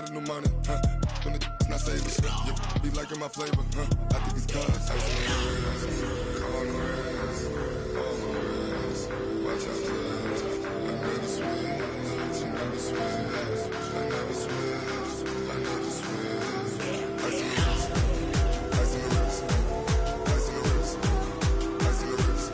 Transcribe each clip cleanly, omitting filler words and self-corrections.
the new money, when the not saving, yeah, be liking my flavor, I think it's cause ice on the wrist, on the wrist, on the wrist, watch out, I never switch, I never switch, I never switch, I never switch, ice on the wrist, ice on the wrist, ice on the wrist, ice on the wrist, ice on the wrist.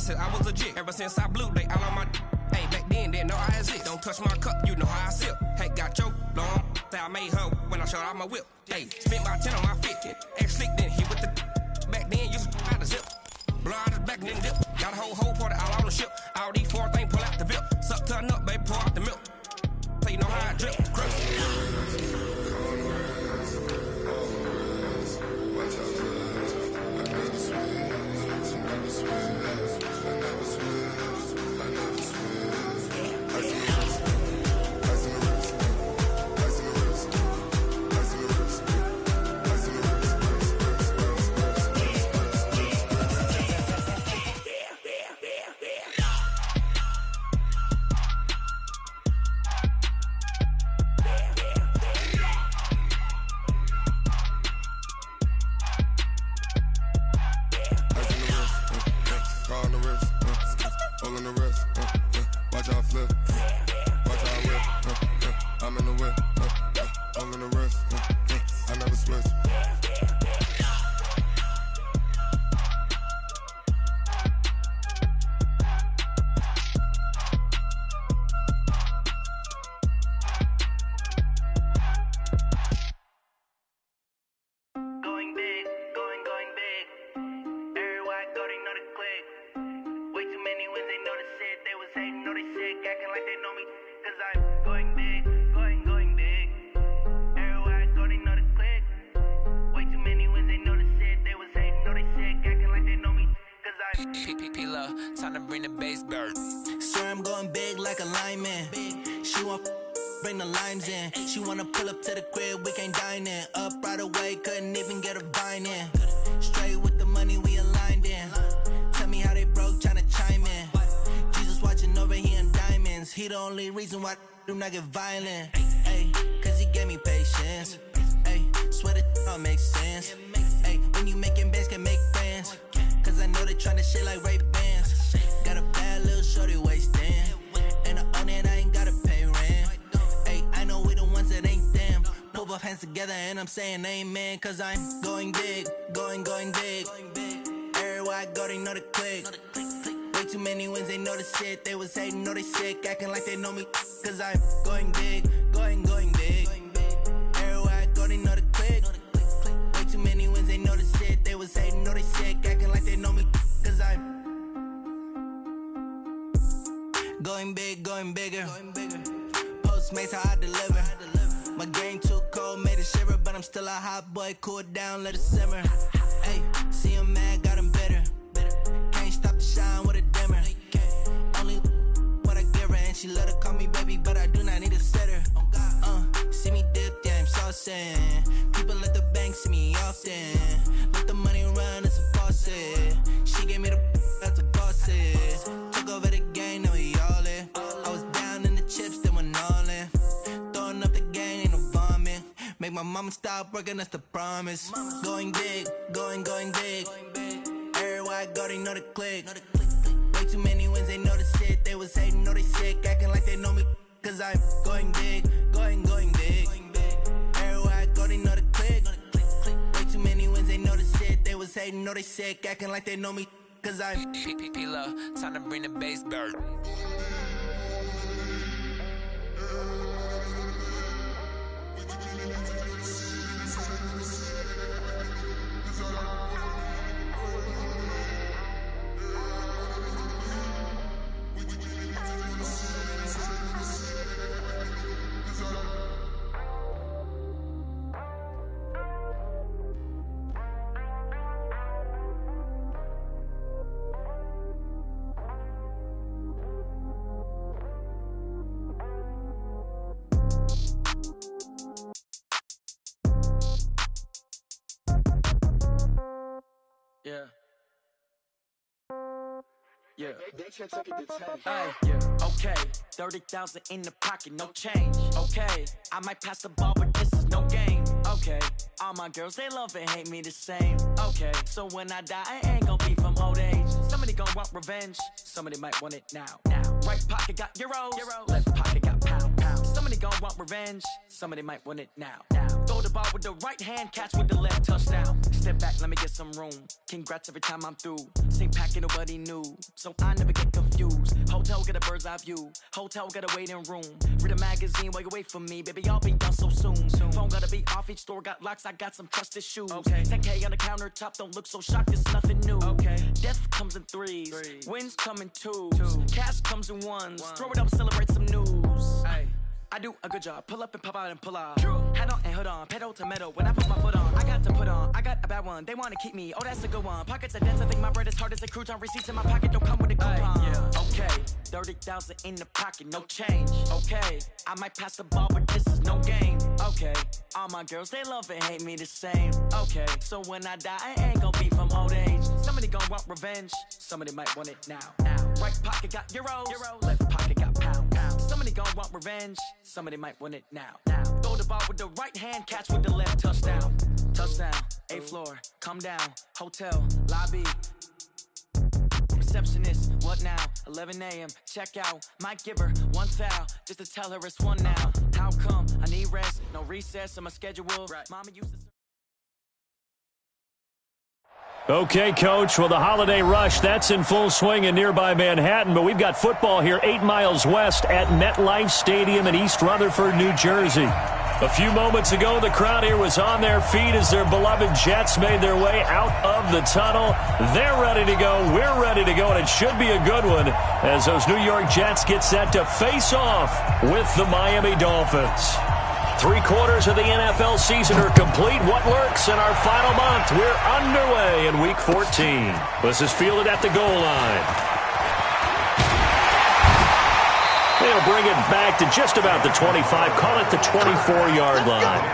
I was legit ever since I blew they all on my hey back then didn't know I had it. Don't touch my cup, you know how I sip. Hey, got choked long. Say I made her when I showed out my whip. Hey, spent about 10 on my 50. Ex slick then hit with the back then used to out the zip. Blow out his back and then dip. Got a whole party all on the ship. All these four things pull out the VIP. Suck turn up, baby, pour out the milk. So you know how I drip. Crush. Watch out, I never switch, I never switch. I never switch, I never switch. Ice in the wrist, ice in the wrist, ice in the wrist, ice in the wrist, ice in the wrist. Do not get violent, ayy, cause he gave me patience, ayy, swear that all makes sense, ayy, when you making bands can make friends, cause I know they tryna shit like Ray-Bans, got a bad little shorty wasting, and I own it, I ain't gotta pay rent, ayy, I know we the ones that ain't them, pull both hands together and I'm saying amen, cause I'm going big, going big, everywhere I go they know the click, way too many wins, they know the shit, they was hating, know they sick, acting like they know me, cause I'm going big, going big. Everywhere I go, they know the click. Way too many wins, they know the shit. They was hating, know they sick, acting like they know me. Cause I'm going big, going bigger. Postmates, how I deliver. My game too cold, made it shiver. But I'm still a hot boy, cool it down, let it simmer. Hey, see him mad, got him bitter. Can't stop the shine with a dimmer. Only what I give her, and she love to call me baby, but I do not need a sitter. See me dip, yeah, I'm saucing. People at the bank see me often. Let the money run, it's a faucet. She gave me the that's a bosses. Took over the game, now we all in. I was down in the chips, then went all in. Throwing up the game, ain't no vomit. Make my mama stop working, that's the promise. Going big, going big. Everywhere I go, they know the click. Way too many wins, they know the shit. They was hating, know they sick, acting like they know me. Cause I'm going big, going big. Everywhere I go, they know the click. Way too many wins, they know the shit. They was hating, know they sick, acting like they know me. Cause I'm P-P-P-Love, time to bring the bass bird. Yeah. Yeah. Hey, yeah. Okay. 30,000 in the pocket, no change. Okay. I might pass the ball, but this is no game. Okay. All my girls, they love and hate me the same. Okay. So when I die, I ain't gonna be from old age. Somebody gon' want revenge. Somebody might want it now. Right pocket got euros. Left pocket got pound. Somebody gon' want revenge. Somebody might want it now. Throw the ball with the right hand, catch with the left, touchdown. Step back, let me get some room. Congrats every time I'm through. Same packet, nobody knew. So I never get confused. Hotel get a bird's eye view. Hotel got a waiting room. Read a magazine while you wait for me. Baby, I'll be done so soon. Phone gotta be off, each store got locks. I got some trusted shoes. 10K on the countertop, don't look so shocked, it's nothing new. Death comes in threes. Wins come in twos. Cash comes in ones. Throw it up, celebrate some news. I do a good job. Pull up and pop out and pull out. Head on and hood on. Pedal to metal. When I put my foot on, I got to put on. I got a bad one. They want to keep me. Oh, that's a good one. Pockets are dense. I think my bread is hard as a crouton. Receipts in my pocket don't come with a coupon. Okay. 30,000 in the pocket. No change. Okay. I might pass the ball, but this is no game. Okay. All my girls, they love and hate me the same. Okay. So when I die, I ain't gonna be from old age. Somebody gon' want revenge. Somebody might want it now. Right pocket got euros. Left pocket got pound. Somebody gon' want revenge. Somebody might want it now. Throw the ball with the right hand, catch with the left, touchdown. Touchdown, 8th floor, come down. Hotel, lobby. Receptionist, what now? 11 a.m., check out. Might give her one foul, just to tell her it's one now. How come? I need rest, no recess on my schedule. Mama used to... Okay, Coach. Well, the holiday rush, that's in full swing in nearby Manhattan, but we've got football here 8 miles west at MetLife Stadium in East Rutherford, New Jersey. A few moments ago, the crowd here was on their feet as their beloved Jets made their way out of the tunnel. They're ready to go. We're ready to go, and it should be a good one as those New York Jets get set to face off with the Miami Dolphins. 3/4 of the NFL season are complete. What lurks in our final month? We're underway in Week 14. This is fielded at the goal line. They'll bring it back to just about the 25. Call it the 24-yard line.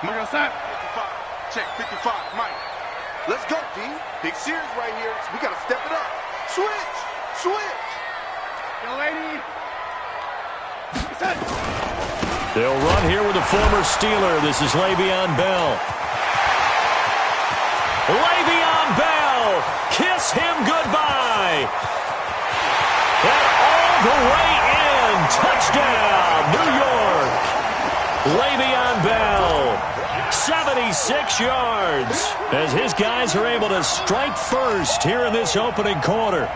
Mike outside. 55. Check 55. Mike. Let's go, D. Big series right here. We got to step it up. Switch. Switch. Yo, lady. They'll run here with a former Steeler. This is Le'Veon Bell. Le'Veon Bell. Kiss him goodbye. And all the way in. Touchdown, New York. Le'Veon Bell. 76 yards as his guys are able to strike first here in this opening quarter.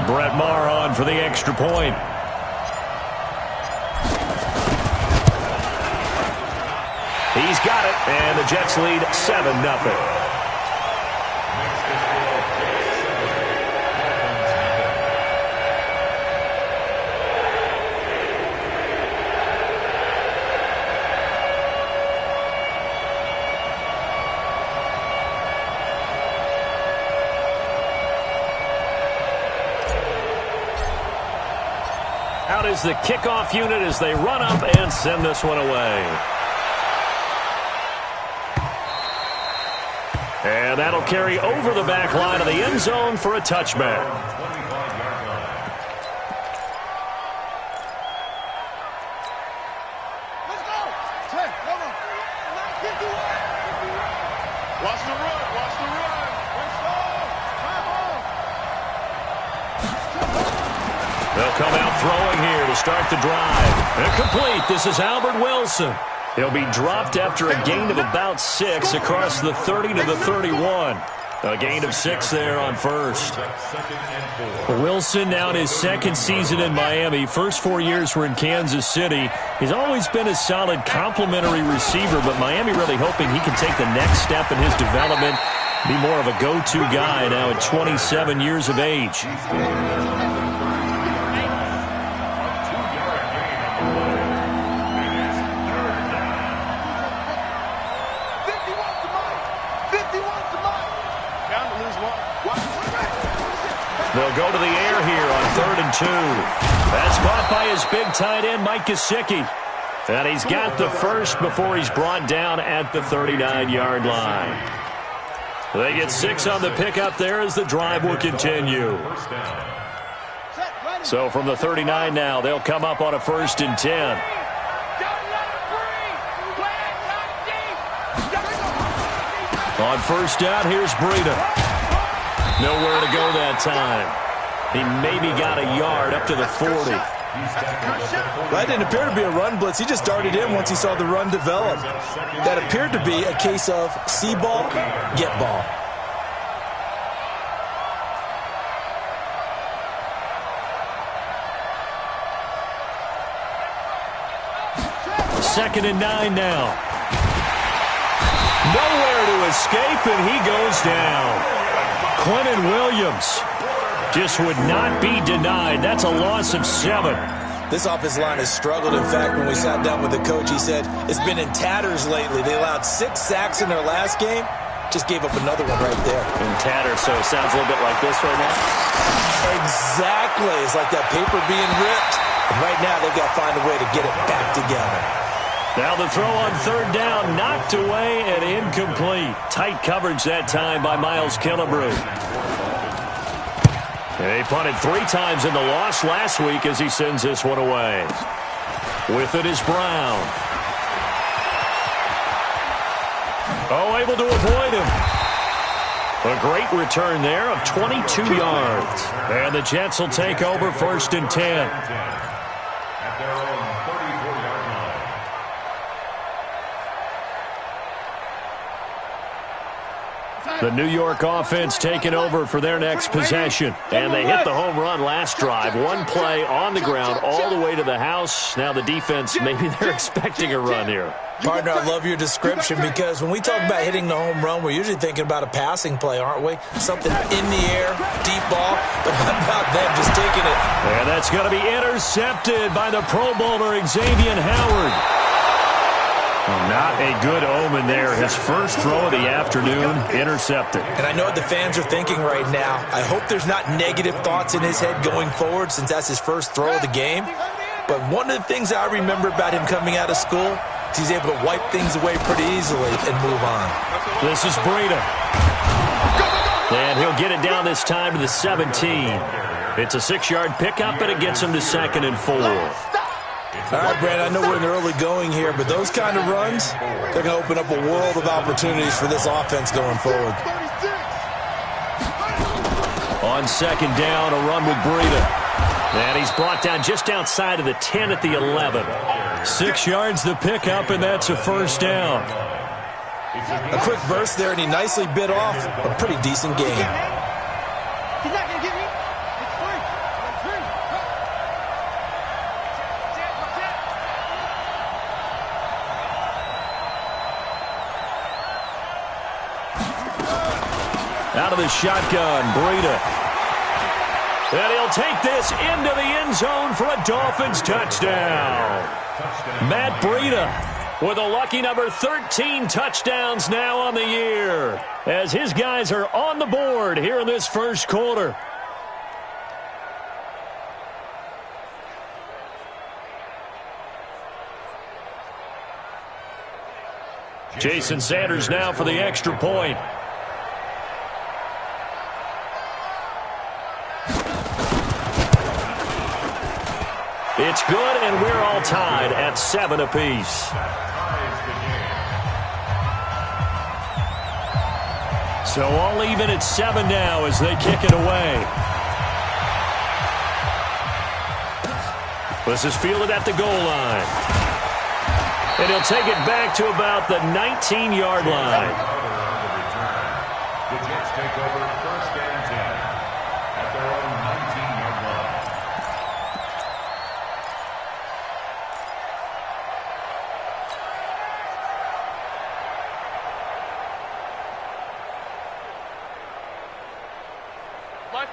Brett Maher on for the extra point. He's got it, and the Jets lead 7-0. Out is the kickoff unit as they run up and send this one away. And that'll carry over the back line of the end zone for a touchback. Let's go. Hey, hold on. Watch the run. Watch the run. Let's go. Come on. They'll come out throwing here to start the drive. Incomplete. This is Albert Wilson. He'll be dropped after a gain of about 6 across the 30 to the 31. A gain of 6 there on first. Wilson now in his second season in Miami. First 4 years were in Kansas City. He's always been a solid complementary receiver, but Miami really hoping he can take the next step in his development, be more of a go-to guy now at 27 years of age. They'll go to the air here on 3rd and 2. That's caught by his big tight end, Mike Gesicki. And he's got the first before he's brought down at the 39-yard line. They get 6 on the pickup there as the drive will continue. So from the 39 now, they'll come up on a 1st and 10. On 1st down, here's Breida. Nowhere to go that time. He maybe got a yard up to the 40. That didn't appear to be a run blitz. He just darted in once he saw the run develop. That appeared to be a case of see ball, get ball. Second and 9 now. Nowhere to escape, and he goes down. Quentin Williams just would not be denied. That's a loss of 7. This offensive line has struggled. In fact, when we sat down with the coach, he said it's been in tatters lately. They allowed 6 sacks in their last game. Just gave up another one right there. In tatters, so it sounds a little bit like this right now? Exactly. It's like that paper being ripped. And right now, they've got to find a way to get it back together. Now the throw on 3rd down, knocked away and incomplete. Tight coverage that time by Miles Killebrew. He punted 3 times in the loss last week as he sends this one away. With it is Brown. Oh, able to avoid him. A great return there of 22 yards. And the Jets will take over 1st and 10. The New York offense taking over for their next possession. And they hit the home run last drive. One play on the ground all the way to the house. Now the defense, maybe they're expecting a run here. Partner, I love your description because when we talk about hitting the home run, we're usually thinking about a passing play, aren't we? Something in the air, deep ball. But how about them just taking it? And that's going to be intercepted by the Pro Bowler, Xavier Howard. Well, not a good omen there. His first throw of the afternoon, intercepted. And I know what the fans are thinking right now. I hope there's not negative thoughts in his head going forward since that's his first throw of the game. But one of the things I remember about him coming out of school is he's able to wipe things away pretty easily and move on. This is Breida. And he'll get it down this time to the 17. It's a 6-yard pickup, and it gets him to 2nd and 4. All right, Brandon, I know we're in the early going here, but those kind of runs, they're going to open up a world of opportunities for this offense going forward. On 2nd down, a run with Breida. And he's brought down just outside of the 10 at the 11. 6 yards the pickup, and that's a 1st down. A quick burst there, and he nicely bit off a pretty decent gain. He's not going to get me. It's free. Out of the shotgun, Breida. And he'll take this into the end zone for a Dolphins touchdown. Matt Breida with a lucky number 13 touchdowns now on the year as his guys are on the board here in this first quarter. Jason Sanders now for the extra point. It's good, and we're all tied at 7 apiece. So all even at 7 now as they kick it away. This is fielded at the goal line. And he'll take it back to about the 19-yard line. The Jets take over 1st and 10 at their own 19-yard line.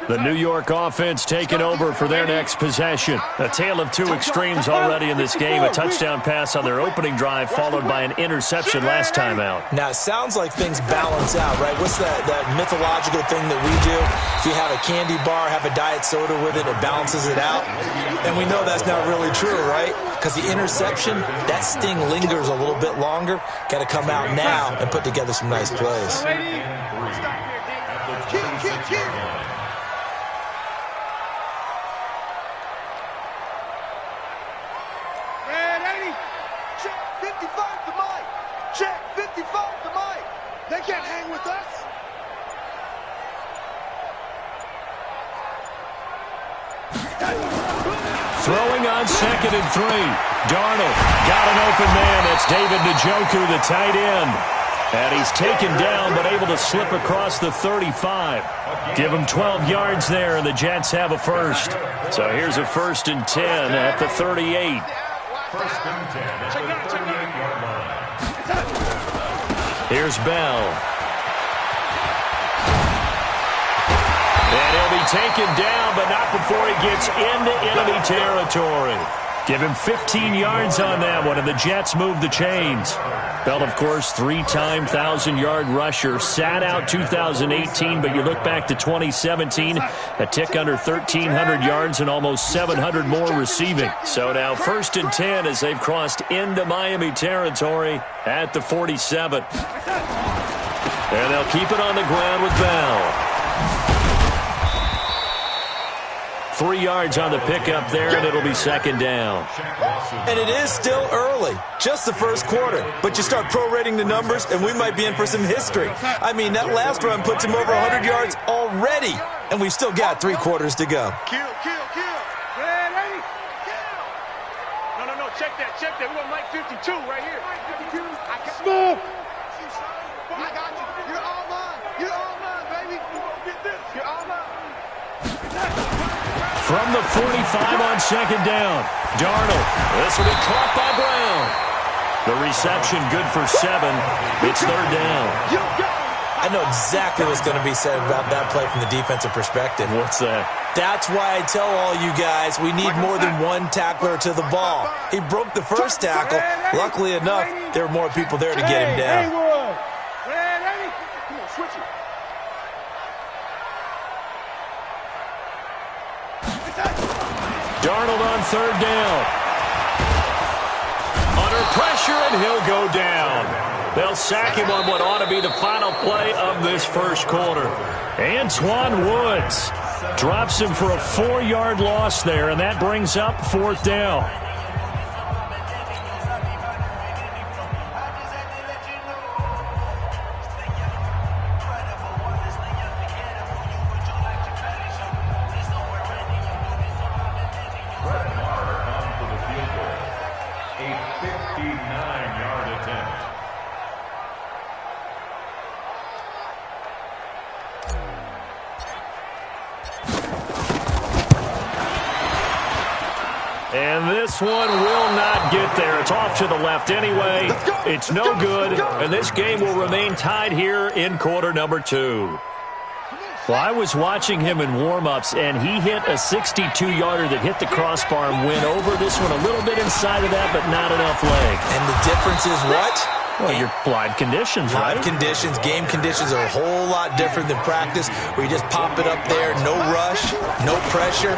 The New York offense taking over for their next possession. A tale of two extremes already in this game. A touchdown pass on their opening drive followed by an interception last time out. Now, it sounds like things balance out, right? What's that mythological thing that we do? If you have a candy bar, have a diet soda with it, it balances it out. And we know that's not really true, right? Because the interception, that sting lingers a little bit longer. Got to come out now and put together some nice plays. They can't hang with us. Throwing on 2nd and 3. Darnold got an open man. That's David Njoku, the tight end. And he's taken down but able to slip across the 35. Give him 12 yards there, and the Jets have a first. So here's a 1st and 10 at the 38. 1st and 10 at the 38-yard line. Here's Bell. And he'll be taken down, but not before he gets into enemy territory. Give him 15 yards on that one, and the Jets move the chains. Bell, of course, 3-time 1,000-yard rusher. Sat out 2018, but you look back to 2017, a tick under 1,300 yards and almost 700 more receiving. So now 1st and 10 as they've crossed into Miami territory at the 47. And they'll keep it on the ground with Bell. 3 yards on the pickup there, and it'll be 2nd down. And it is still early, just the first quarter. But you start prorating the numbers, and we might be in for some history. I mean, that last run puts him over 100 yards already, and we've still got 3 quarters to go. Kill. Yeah, ready? Kill. No, check that. We're going to Mike 52 right here. Smooth. I got you. You're all mine, baby. Get this. You're all mine. From the 45 on 2nd down. Darnold. This will be caught by Brown. The reception good for 7. It's 3rd down. I know exactly what's going to be said about that play from the defensive perspective. What's that? That's why I tell all you guys we need more than one tackler to the ball. He broke the first tackle. Luckily enough, there were more people there to get him down. Darnold on 3rd down. Under pressure, and he'll go down. They'll sack him on what ought to be the final play of this first quarter. Antoine Woods drops him for a 4-yard loss there, and that brings up 4th down. And this one will not get there. It's off to the left anyway. It's no good, and this game will remain tied here in quarter number 2. Well, I was watching him in warm-ups, and he hit a 62-yarder that hit the crossbar and went over. This one a little bit inside of that, but not enough leg. And the difference is what? Well, your live conditions, right? Live conditions, game conditions are a whole lot different than practice, where you just pop it up there, no rush, no pressure.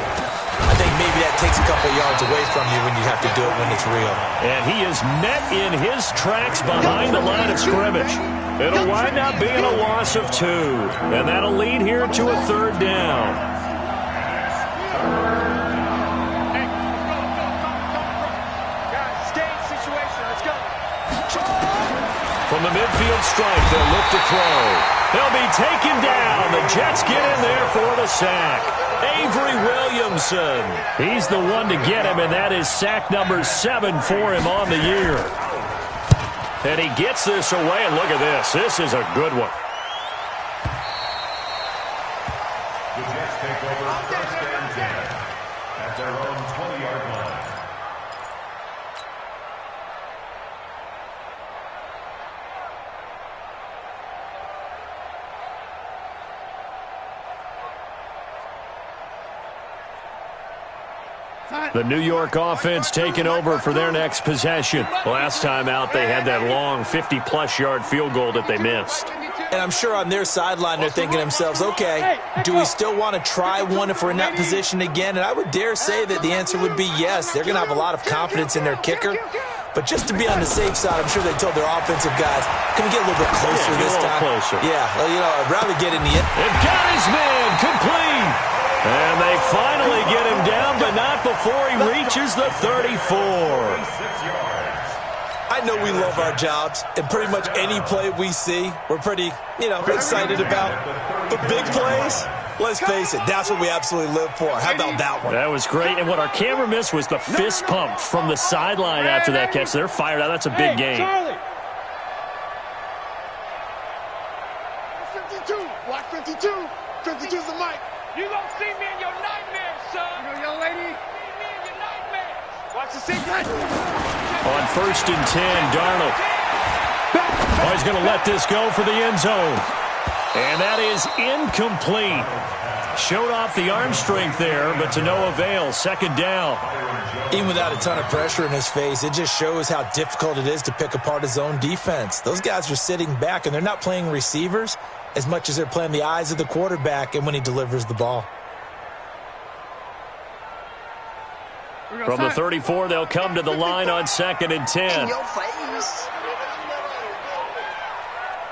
I think maybe that takes a couple yards away from you when you have to do it when it's real. And he is met in his tracks behind the line of scrimmage. It'll wind up being a loss of 2. And that'll lead here to a 3rd down. From the midfield stripe, they'll look to throw. They'll be taken down. The Jets get in there for the sack. Avery Williamson. He's the one to get him, and that is sack number 7 for him on the year. And he gets this away, and look at this. This is a good one. The Jets take over 1st and 10 at their own 20-yard line. The New York offense taking over for their next possession. Last time out, they had that long 50-plus yard field goal that they missed. And I'm sure on their sideline they're thinking to themselves, okay, do we still want to try one if we're in that position again? And I would dare say that the answer would be yes. They're going to have a lot of confidence in their kicker. But just to be on the safe side, I'm sure they told their offensive guys, can we get a little bit closer this time? Closer. Yeah, well, I'd rather get in the end. They've got his man complete. And they finally get him down, but not before he reaches the 34. I know we love our jobs, and pretty much any play we see, we're pretty, excited about. But big plays, let's face it, that's what we absolutely live for. How about that one? That was great, and what our camera missed was the fist pump from the sideline after that catch. They're fired out. That's a big game. 52, block 52. 52's the mic. You gonna see me in your nightmares, son. Young lady. See me in your nightmares. Watch the secret. On 1st and 10, Darnold. Oh, he's going to let this go for the end zone. And that is incomplete. Showed off the arm strength there, but to no avail. 2nd down. Even without a ton of pressure in his face, it just shows how difficult it is to pick apart his own defense. Those guys are sitting back, and they're not playing receivers as much as they're playing the eyes of the quarterback and when he delivers the ball. From the 34, they'll come to the line on 2nd and 10. In your face.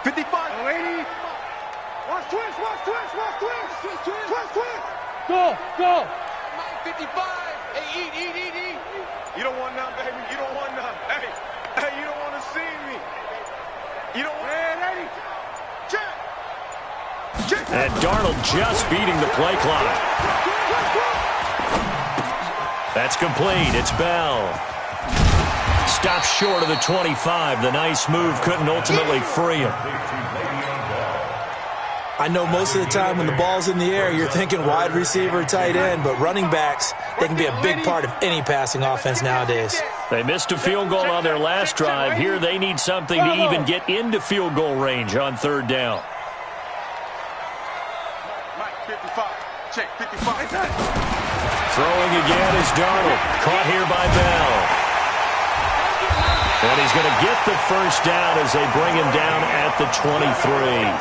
55. Lady. Watch twist, watch twist, watch twist. Twist, twist. Go, go. 55. Hey, eat. You don't want none, baby. You don't want none. Hey, you don't want to see me. You don't want. Hey, lady. Check. And Darnold just beating the play clock. That's complete. It's Bell. Stops short of the 25. The nice move couldn't ultimately free him. I know most of the time when the ball's in the air, you're thinking wide receiver, tight end, but running backs, they can be a big part of any passing offense nowadays. They missed a field goal on their last drive. Here they need something to even get into field goal range on 3rd down. Mike, 55. Check, 55. Throwing again is Darnold. Caught here by Bell. And he's going to get the 1st down as they bring him down at the 23.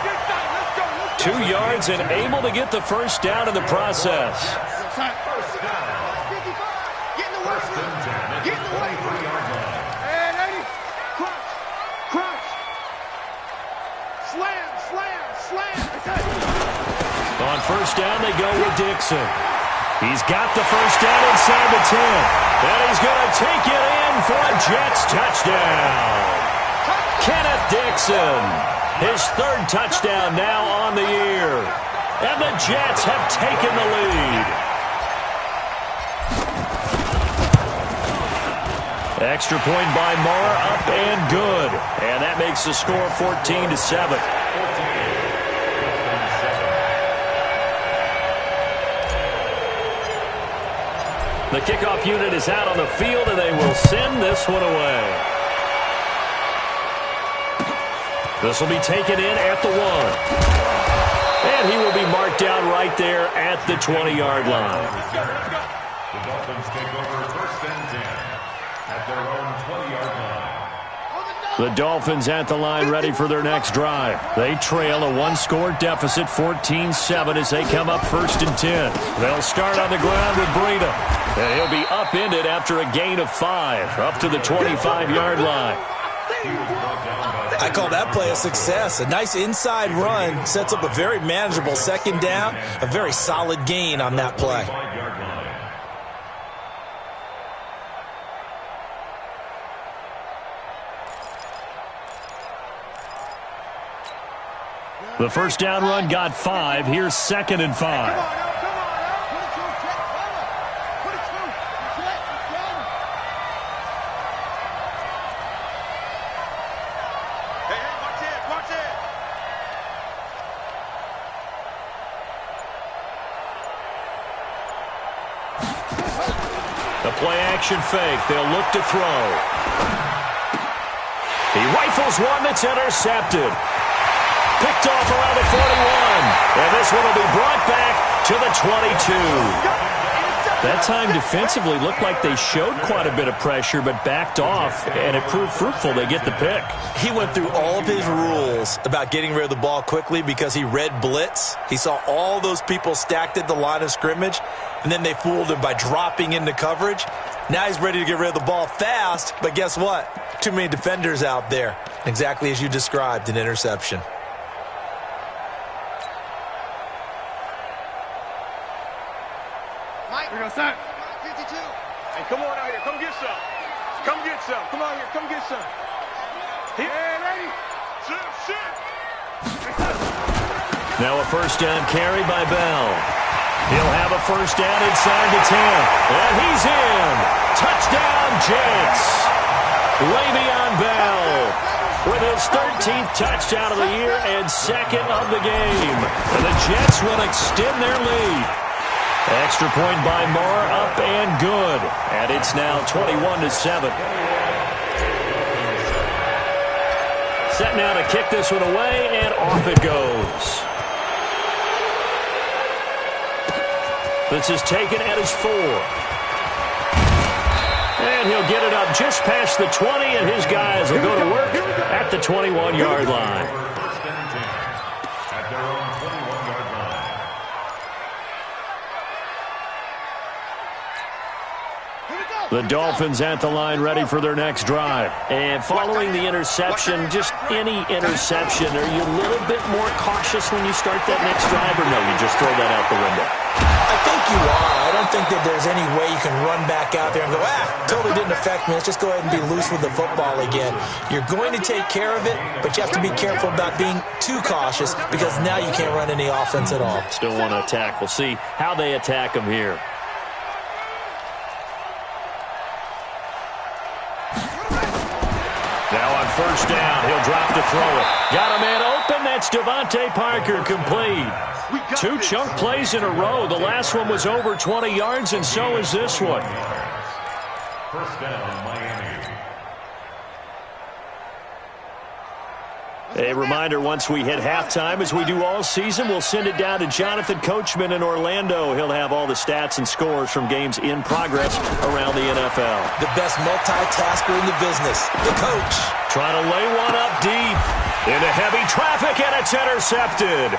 2 yards and able to get the 1st down in the process. On 1st down, they go with Dixon. He's got the 1st down inside the 10. And he's going to take it in for a Jets touchdown. Kenneth Dixon, his 3rd touchdown now on the year. And the Jets have taken the lead. Extra point by Marr, up and good. And that makes the score 14-7. The kickoff unit is out on the field, and they will send this one away. This will be taken in at the 1. And he will be marked down right there at the 20-yard line. The Dolphins take over 1st and 10 at their own 20-yard line. The Dolphins at the line ready for their next drive. They trail a 1-score deficit, 14-7, as they come up 1st and 10. They'll start on the ground with Breida. And he'll be upended after a gain of 5, up to the 25-yard line. I call that play a success. A nice inside run sets up a very manageable 2nd down, a very solid gain on that play. The 1st down run got 5. Here's 2nd and 5. The play-action fake. They'll look to throw. He rifles one that's intercepted. Picked off around the 41. And this one will be brought back to the 22. That time defensively looked like they showed quite a bit of pressure but backed off, and it proved fruitful. They get the pick. He went through all of his rules about getting rid of the ball quickly because he read blitz. He saw all those people stacked at the line of scrimmage, and then they fooled him by dropping into coverage. Now he's ready to get rid of the ball fast, but guess what? Too many defenders out there. Exactly as you described, an interception. Here goes Sack. 52. Hey, come on out here. Come get some. Come get some. Come out here. Come get some. Hey, ready? Shit. Now a first down carry by Bell. He'll have a first down inside the 10. And he's in. Touchdown, Jets. Le'Veon Bell with his 13th touchdown of the year and second of the game. And the Jets will extend their lead. Extra point by Moore, up and good. And it's now 21-7. Set now to kick this one away, and off it goes. This is taken at his 4. And he'll get it up just past the 20, and his guys will go to work at the 21-yard line. The Dolphins at the line ready for their next drive. And following the interception, just any interception, are you a little bit more cautious when you start that next drive, or no, you just throw that out the window? I think you are. I don't think that there's any way you can run back out there and go, totally didn't affect me. Let's just go ahead and be loose with the football again. You're going to take care of it, but you have to be careful about being too cautious because now you can't run any offense at all. Still want to attack. We'll see how they attack him here. Now on first down, he'll drop to throw it. Got a man open. That's Devontae Parker, complete. 2 chunk plays in a row. The last one was over 20 yards, and so is this one. First down, Miami. A reminder, once we hit halftime, as we do all season, we'll send it down to Jonathan Coachman in Orlando. He'll have all the stats and scores from games in progress around the NFL. The best multitasker in the business, the coach. Trying to lay one up deep into heavy traffic, and it's intercepted.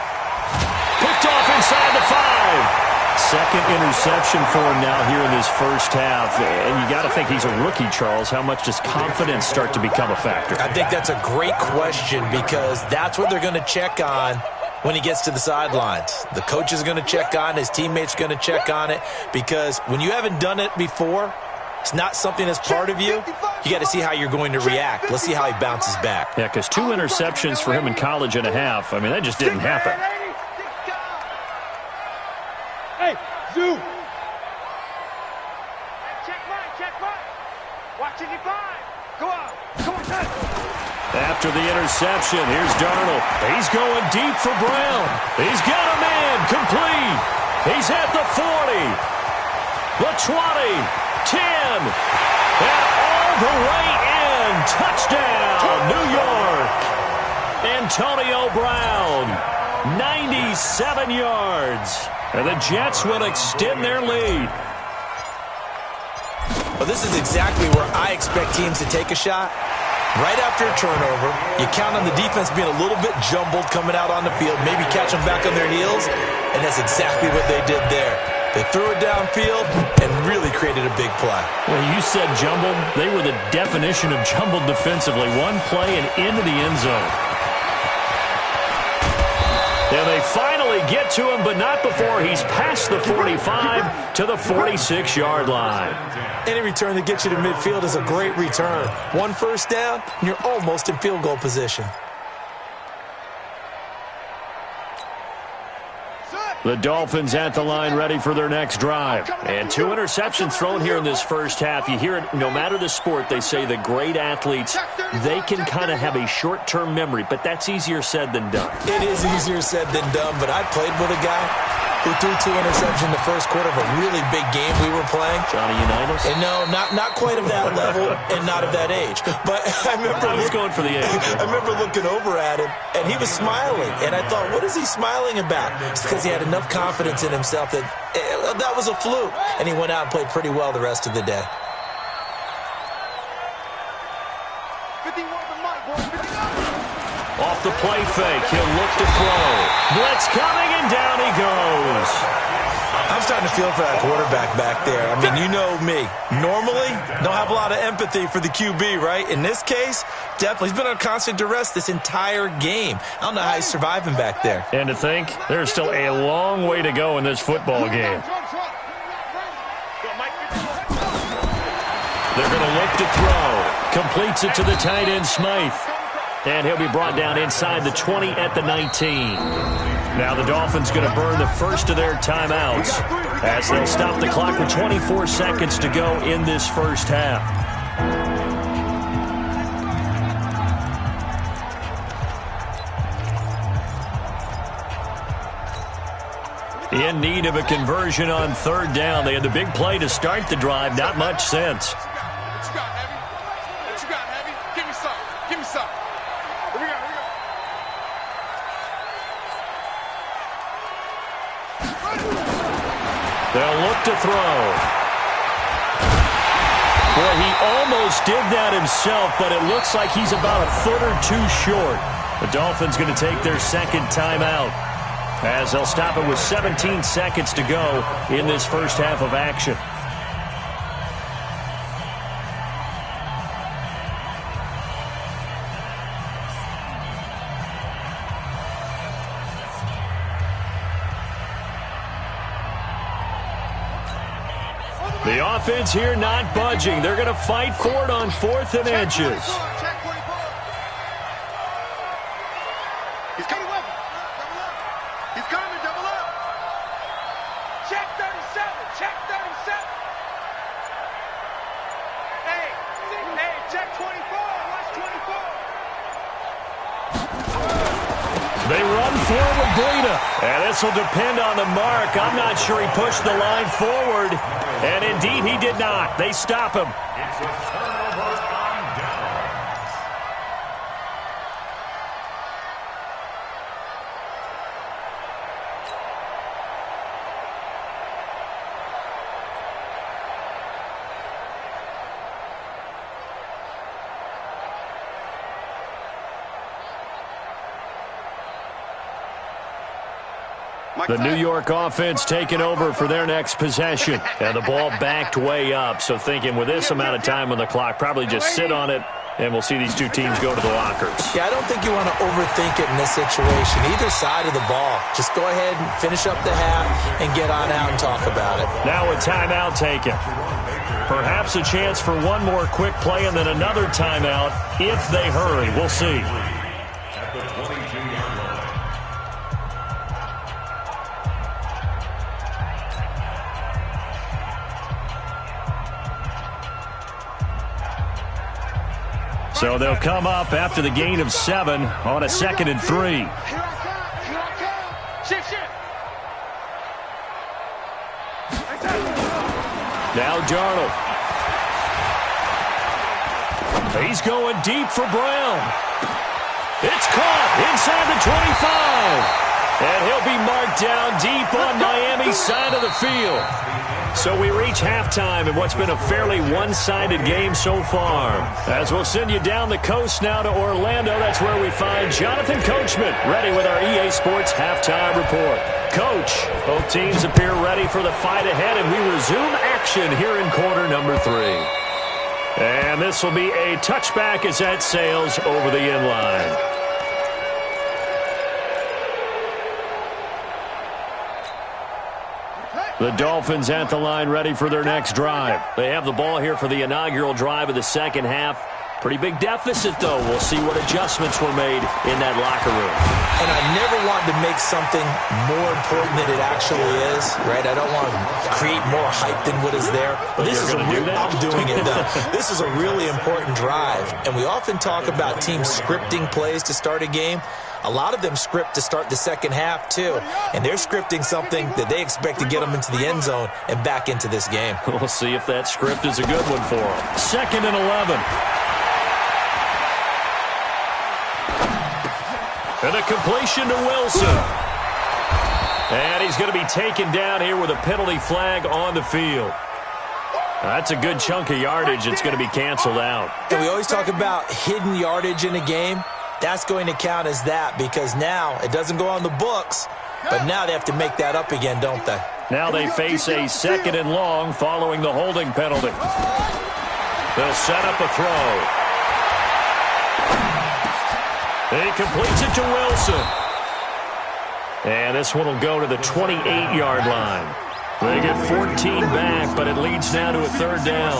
Picked off inside the 5. Second interception for him now here in this first half. And you got to think he's a rookie, Charles. How much does confidence start to become a factor? I think that's a great question because that's what they're going to check on when he gets to the sidelines. The coach is going to check on it. His teammates are going to check on it because when you haven't done it before, it's not something that's part of you. You got to see how you're going to react. Let's see how he bounces back. Yeah, because 2 interceptions for him in college and a half. I mean, that just didn't happen. Hey, Zoo. Check mine. Watch it, 5. Go on. Come on, touch. After the interception, here's Darnold. He's going deep for Brown. He's got a man complete. He's at the 40, the 20, 10, and all the way in. Touchdown, New York. Antonio Brown, 97 yards. And the Jets will extend their lead. Well, this is exactly where I expect teams to take a shot. Right after a turnover, you count on the defense being a little bit jumbled coming out on the field, maybe catch them back on their heels, and that's exactly what they did there. They threw it downfield and really created a big play. Well, you said jumbled. They were the definition of jumbled defensively. One play and into the end zone. And they finally get to him, but not before he's past the 45 to the 46-yard line. Any return that gets you to midfield is a great return. 1 first down, and you're almost in field goal position. The Dolphins at the line ready for their next drive. And 2 interceptions thrown here in this first half. You hear it, no matter the sport, they say the great athletes, they can kind of have a short-term memory, but that's easier said than done. It is easier said than done, but I played with a guy who threw 2 interceptions in the first quarter of a really big game we were playing. Johnny Unitas? And no, not quite of that level and not of that age. But I was going for the age. I remember looking over at him, and he was smiling. And I thought, what is he smiling about? It's because he had enough confidence in himself that that was a fluke. And he went out and played pretty well the rest of the day. Off the play fake, he'll look to throw. Blitz coming, and down he goes. I'm starting to feel for that quarterback back there. I mean, you know me. Normally, don't have a lot of empathy for the QB, right? In this case, definitely. He's been under constant duress this entire game. I don't know how he's surviving back there. And to think, there's still a long way to go in this football game. They're going to look to throw. Completes it to the tight end, Smythe. And he'll be brought down inside the 20 at the 19. Now the Dolphins going to burn the first of their timeouts as they'll stop the clock with 24 seconds to go in this first half. In need of a conversion on third down. They had the big play to start the drive. Not much sense. They'll look to throw. Boy, he almost did that himself, but it looks like he's about a foot or two short. The Dolphins going to take their second timeout as they'll stop it with 17 seconds to go in this first half of action. The offense here not budging. They're going to fight for it on 4th and inches. He's coming up. He's coming, double up. Check 37. Check 37. Hey, check 24. Watch 24. They run forward with Breida. And this will depend on the mark. I'm not sure he pushed the line forward. And indeed, he did not. They stop him. It's a turnover on downs. The New York offense taking over for their next possession. And the ball backed way up. So thinking with this amount of time on the clock, probably just sit on it, and we'll see these two teams go to the lockers. Yeah, I don't think you want to overthink it in this situation. Either side of the ball. Just go ahead and finish up the half and get on out and talk about it. Now a timeout taken. Perhaps a chance for one more quick play and then another timeout if they hurry. We'll see. At the 22-yard line. So they'll come up after the gain of 7 on a 2nd and 3. Here I come. Shift. Now Darnold. He's going deep for Brown. It's caught inside the 25. And he'll be marked down deep on Miami's side of the field. So we reach halftime in what's been a fairly one-sided game so far. As we'll send you down the coast now to Orlando, that's where we find Jonathan Coachman ready with our EA Sports Halftime Report. Coach, both teams appear ready for the fight ahead, and we resume action here in quarter number 3. And this will be a touchback as that sails over the inline. The Dolphins at the line ready for their next drive. They have the ball here for the inaugural drive of the second half. Pretty big deficit, though. We'll see what adjustments were made in that locker room. And I never want to make something more important than it actually is, right? I don't want to create more hype than what is there. But this is I'm doing it, though. This is a really important drive. And we often talk about teams scripting plays to start a game. a lot of them script to start the second half too, and they're scripting something that they expect to get them into the end zone and back into this game. We'll see if that script is a good one for them. 2nd and 11. And a completion to Wilson. And he's going to be taken down here with a penalty flag on the field. That's a good chunk of yardage. It's going to be canceled out. And we always talk about hidden yardage in a game. That's going to count as that because now it doesn't go on the books, but now they have to make that up again, don't they? Now they face a 2nd and long following the holding penalty. They'll set up a throw. He completes it to Wilson. And this one will go to the 28-yard line. They get 14 back, but it leads now to a 3rd down.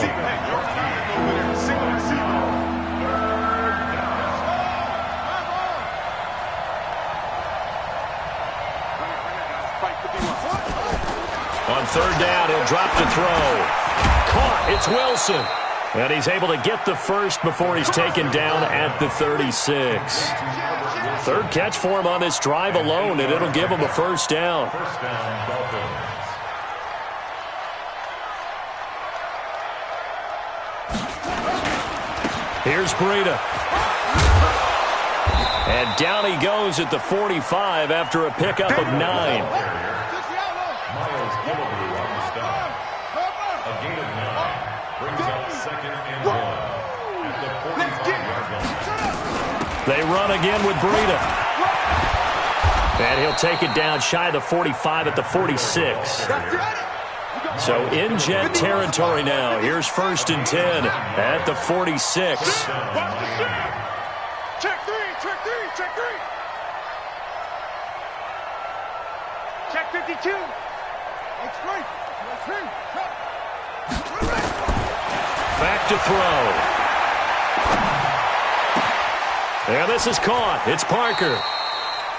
On 3rd down, he'll drop to throw. Caught. It's Wilson. And he's able to get the first before he's taken down at the 36. 3rd catch for him on this drive alone, and it'll give him a 1st down. Here's Breida. And down he goes at the 45 after a pickup of 9. They run again with Breida. And he'll take it down shy of the 45 at the 46. So in jet territory now. Here's 1st and 10 at the 46. Check 3, check 3, check 3. Check 52. Back to throw. And this is caught. It's Parker.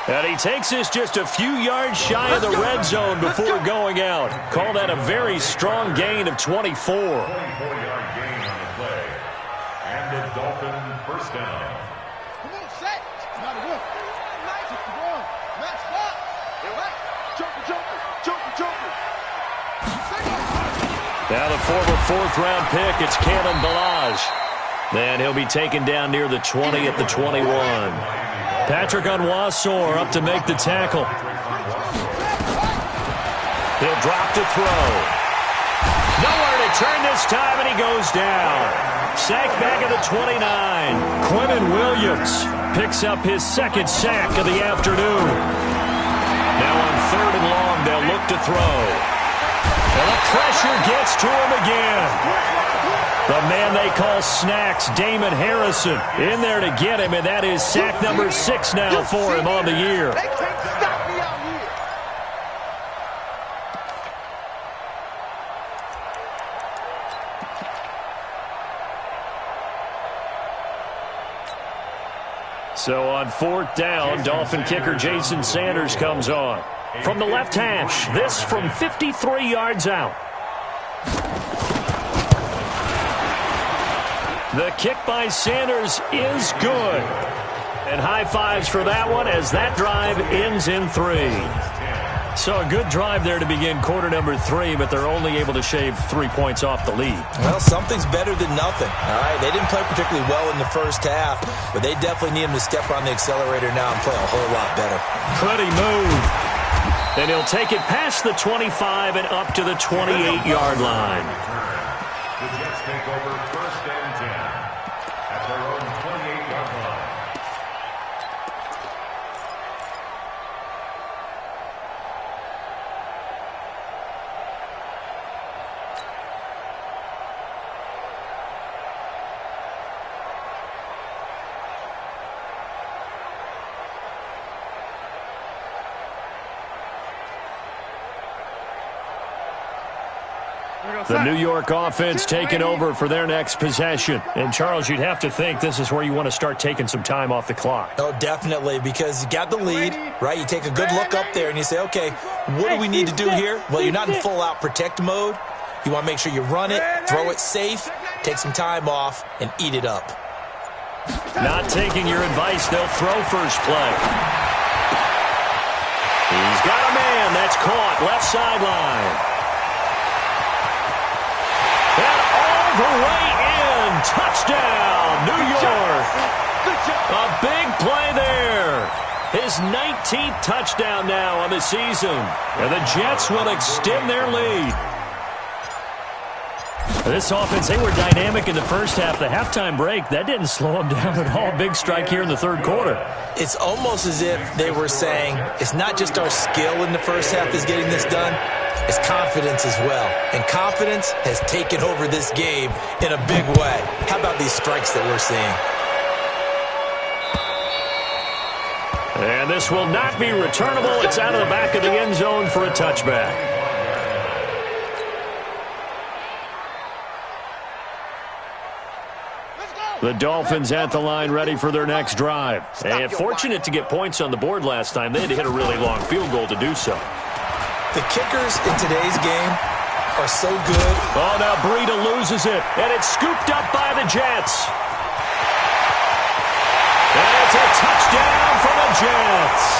And he takes this just a few yards shy of the red zone before going out. Call that a very strong gain of 24. 24-yard gain on the play. And the Dolphin 1st down. Come on, set. Not a whip. Nice. It's the ball. Match spot. Joker. Now the former 4th-round pick, it's Kalen Ballage. And he'll be taken down near the 20 at the 21. Patrick Onwuasor up to make the tackle. He'll drop to throw. Nowhere to turn this time, and he goes down. Sack back at the 29. Quinnen Williams picks up his 2nd sack of the afternoon. Now on 3rd and long, they'll look to throw. And the pressure gets to him again. The man they call Snacks, Damon Harrison, in there to get him, and that is sack number 6 now for him on the year. They can't stop me out here. So on 4th down, Dolphin kicker Jason Sanders comes on. From the left hash, this from 53 yards out. The kick by Sanders is good. And high fives for that one as that drive ends in 3. So a good drive there to begin quarter number 3, but they're only able to shave 3 points off the lead. Well, something's better than nothing. All right, they didn't play particularly well in the 1st half, but they definitely need him to step on the accelerator now and play a whole lot better. Pretty move. And he'll take it past the 25 and up to the 28-yard line. The Jets take over 1st and 10 at their own 28-yard line. The New York offense taking over for their next possession. And, Charles, you'd have to think this is where you want to start taking some time off the clock. Oh, definitely, because you got the lead, right? You take a good look up there and you say, okay, what do we need to do here? Well, you're not in full-out protect mode. You want to make sure you run it, throw it safe, take some time off, and eat it up. Not taking your advice, they'll throw first play. He's got a man. That's caught. Left sideline. And all the way in. Touchdown, New York. A big play there. His 19th touchdown now on the season. And the Jets will extend their lead. This offense, they were dynamic in the first half. The halftime break, that didn't slow them down at all. Big strike here in the third quarter. It's almost as if they were saying, it's not just our skill in the first half that's getting this done, it's confidence as well. And confidence has taken over this game in a big way. How about these strikes that we're seeing? And this will not be returnable. It's out of the back of the end zone for a touchback. The Dolphins at the line ready for their next drive. And fortunate to get points on the board last time. They had to hit a really long field goal to do so. The kickers in today's game are so good. Oh, now Breida loses it. And it's scooped up by the Jets. And it's a touchdown for the Jets.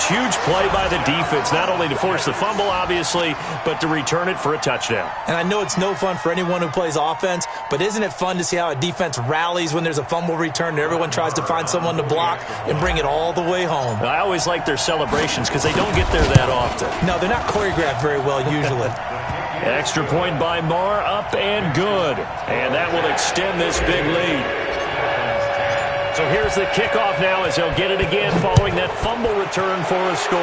Huge play by the defense, not only to force the fumble, obviously, but to return it for a touchdown. And I know it's no fun for anyone who plays offense, but isn't it fun to see how a defense rallies when there's a fumble return and everyone tries to find someone to block and bring it all the way home? I always like their celebrations because they don't get there that often. No, they're not choreographed very well usually. Extra point by Marr, up and good. And that will extend this big lead. So here's the kickoff now as they'll get it again following that fumble return for a score.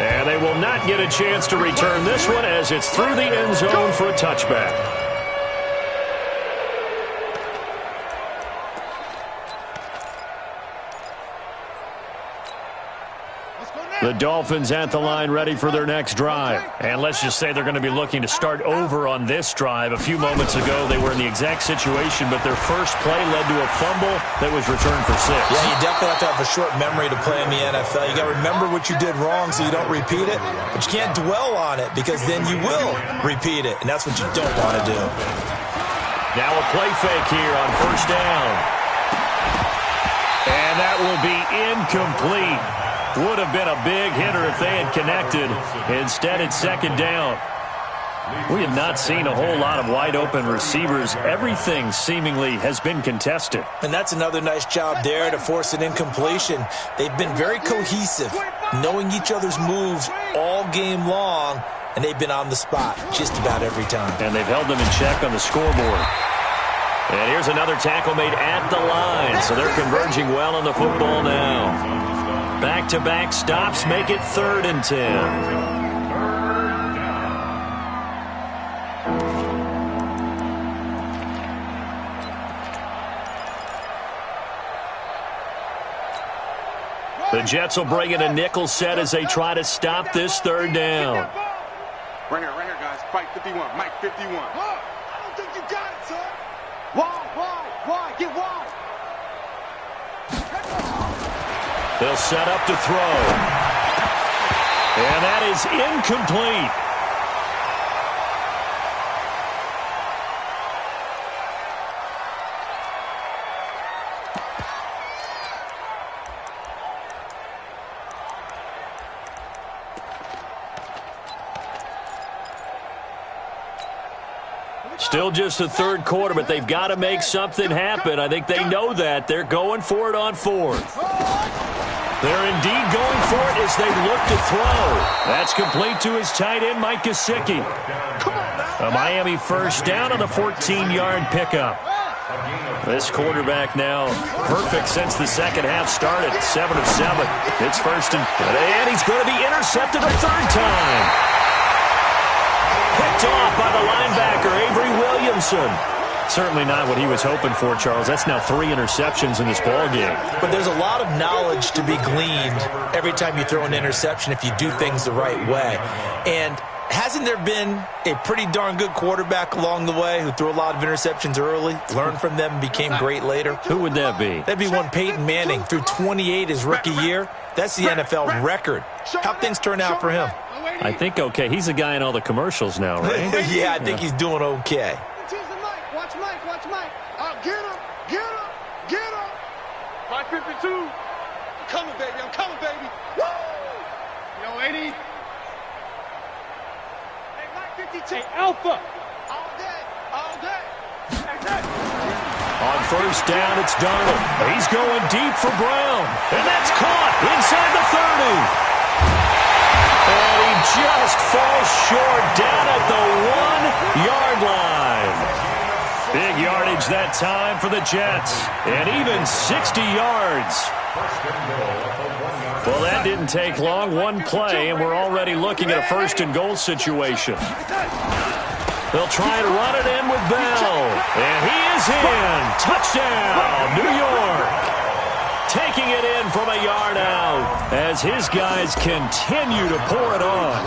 And they will not get a chance to return this one as it's through the end zone for a touchback. The Dolphins at the line ready for their next drive. And let's just say they're going to be looking to start over on this drive. A few moments ago, they were in the exact situation, but their first play led to a fumble that was returned for 6. Yeah, you definitely have to have a short memory to play in the NFL. You got to remember what you did wrong so you don't repeat it, but you can't dwell on it because then you will repeat it, and that's what you don't want to do. Now a play fake here on first down. And that will be incomplete. Would have been a big hitter if they had connected. Instead, it's second down. We have not seen a whole lot of wide-open receivers. Everything seemingly has been contested. And that's another nice job there to force an incompletion. They've been very cohesive, knowing each other's moves all game long, and they've been on the spot just about every time. And they've held them in check on the scoreboard. And here's another tackle made at the line. So they're converging well on the football now. Back-to-back stops make it 3rd and 10. The Jets will bring in a nickel set as they try to stop this 3rd down. Right here, guys. Fight 51. Mike 51. I don't think you got it, son. Why? Get wide. They'll set up to throw. And that is incomplete. Still just the 3rd quarter, but they've got to make something happen. I think they know that. They're going for it on 4th. They're indeed going for it as they look to throw. That's complete to his tight end, Mike Gesicki. A Miami first down on the 14-yard pickup. This quarterback now perfect since the second half started. 7 of 7. It's 1st and he's going to be intercepted a 3rd time. Picked off by the linebacker, Avery Williamson. Certainly not what he was hoping for, Charles. That's now 3 interceptions in this ballgame. But there's a lot of knowledge to be gleaned every time you throw an interception if you do things the right way. And hasn't there been a pretty darn good quarterback along the way who threw a lot of interceptions early, learned from them, and became great later? Who would that be? That'd be one Peyton Manning, threw 28 his rookie year. That's the NFL record. How'd things turn out for him? I think okay. He's the guy in all the commercials now, right? Yeah, I think he's doing okay. Watch Mike, watch Mike. Get him, get him, get him. Mike 52. I'm coming, baby, I'm coming, baby. Woo! Yo, 80. Hey, Mike 52. Hey, Alpha. All day, all day. On first down, it's Darnold. He's going deep for Brown. And that's caught inside the 30. And he just falls short down at the 1-yard line. Big yardage that time for the Jets. And even 60 yards. Well, that didn't take long. One play, and we're already looking at a first-and-goal situation. They'll try to run it in with Bell. And he is in. Touchdown, New York. Taking it in from a yard out as his guys continue to pour it on.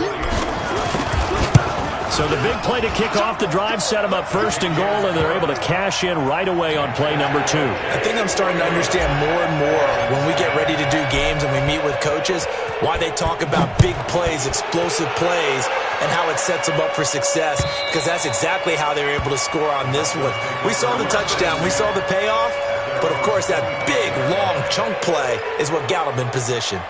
So the big play to kick off the drive set them up first and goal, and they're able to cash in right away on play number 2. I think I'm starting to understand more and more when we get ready to do games and we meet with coaches why they talk about big plays, explosive plays, and how it sets them up for success, because that's exactly how they were able to score on this one. We saw the touchdown. We saw the payoff. But, of course, that big, long chunk play is what got them in position.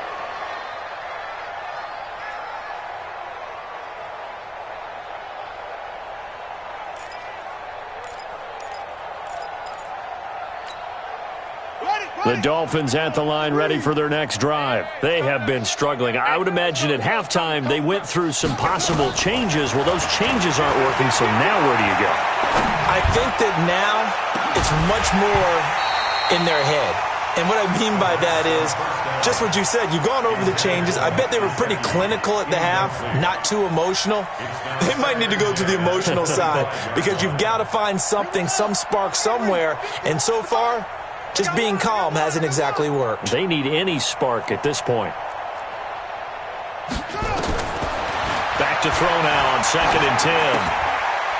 The Dolphins at the line ready for their next drive. They have been struggling. I would imagine at halftime they went through some possible changes. Well, those changes aren't working, so now where do you go? I think that now it's much more in their head. And what I mean by that is just what you said. You've gone over the changes. I bet they were pretty clinical at the half, not too emotional. They might need to go to the emotional side because you've got to find something, some spark somewhere. And so far, just being calm hasn't exactly worked. They need any spark at this point. Back to throw now on 2nd and 10.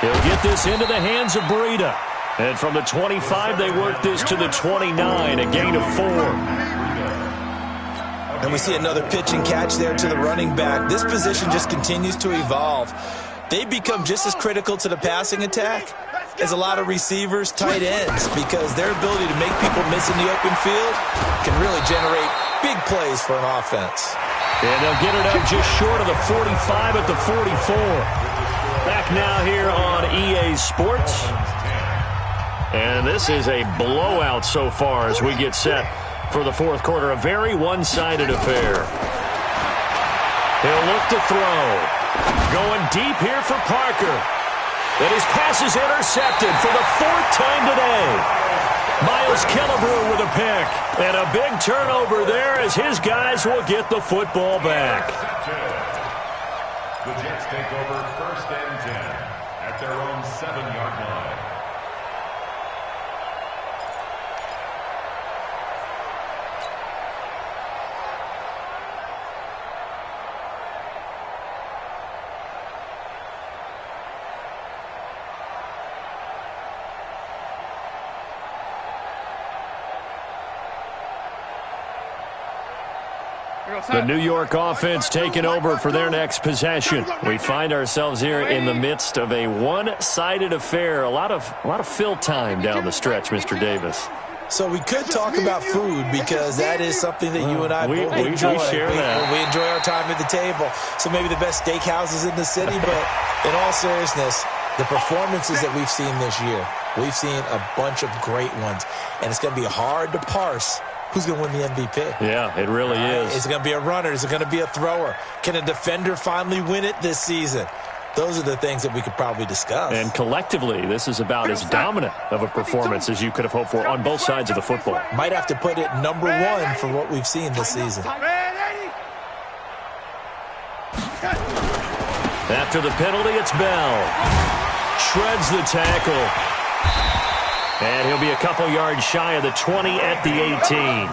He'll get this into the hands of Breida. And from the 25, they work this to the 29, a gain of 4. And we see another pitch and catch there to the running back. This position just continues to evolve. They become just as critical to the passing attack as a lot of receivers, tight ends, because their ability to make people miss in the open field can really generate big plays for an offense. And they'll get it up just short of the 45 at the 44. Back now here on EA Sports. And this is a blowout so far as we get set for the fourth quarter. A very one-sided affair. He'll look to throw. Going deep here for Parker. And his pass is intercepted for the 4th time today. Miles Killebrew with a pick. And a big turnover there as his guys will get the football back. The Jets take over 1st and 10 at their own 7-yard line. The New York offense taking over for their next possession. We find ourselves here in the midst of a one-sided affair. A lot of fill time down the stretch, Mr. Davis. So we could talk about food because that is something that you and I both enjoy. We share that. We enjoy our time at the table. So maybe the best steakhouses in the city, but in all seriousness, the performances that we've seen this year, we've seen a bunch of great ones, and it's going to be hard to parse who's going to win the MVP. Yeah, it really is. Is it going to be a runner? Is it going to be a thrower? Can a defender finally win it this season? Those are the things that we could probably discuss. And collectively, this is about as dominant of a performance as you could have hoped for on both sides of the football. Might have to put it number 1 for what we've seen this season. After the penalty, it's Bell. Shreds the tackle. And he'll be a couple yards shy of the 20 at the 18.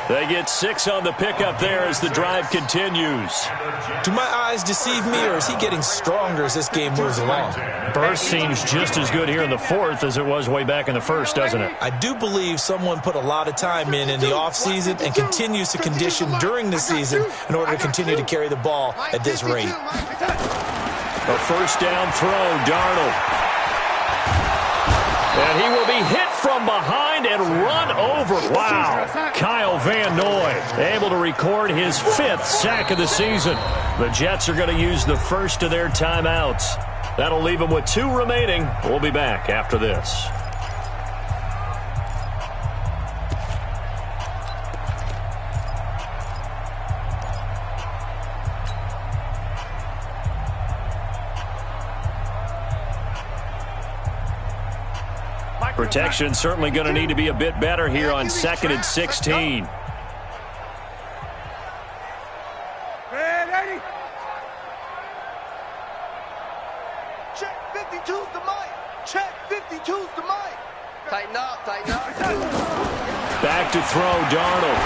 They get 6 on the pickup there as the drive continues. Do my eyes deceive me, or is he getting stronger as this game moves along? Burst seems just as good here in the fourth as it was way back in the first, doesn't it? I do believe someone put a lot of time in the offseason and continues to condition during the season in order to continue to carry the ball at this rate. A first down throw, Darnold. And he will be hit from behind and run over. Wow. Kyle Van Noy able to record his 5th sack of the season. The Jets are going to use the first of their timeouts. That'll leave them with 2 remaining. We'll be back after this. Protection certainly going to need to be a bit better here on 2nd and 16. Ready? Check 52's the mic. Check 52's the mic. Tighten up, tighten up. Back to throw, Darnold.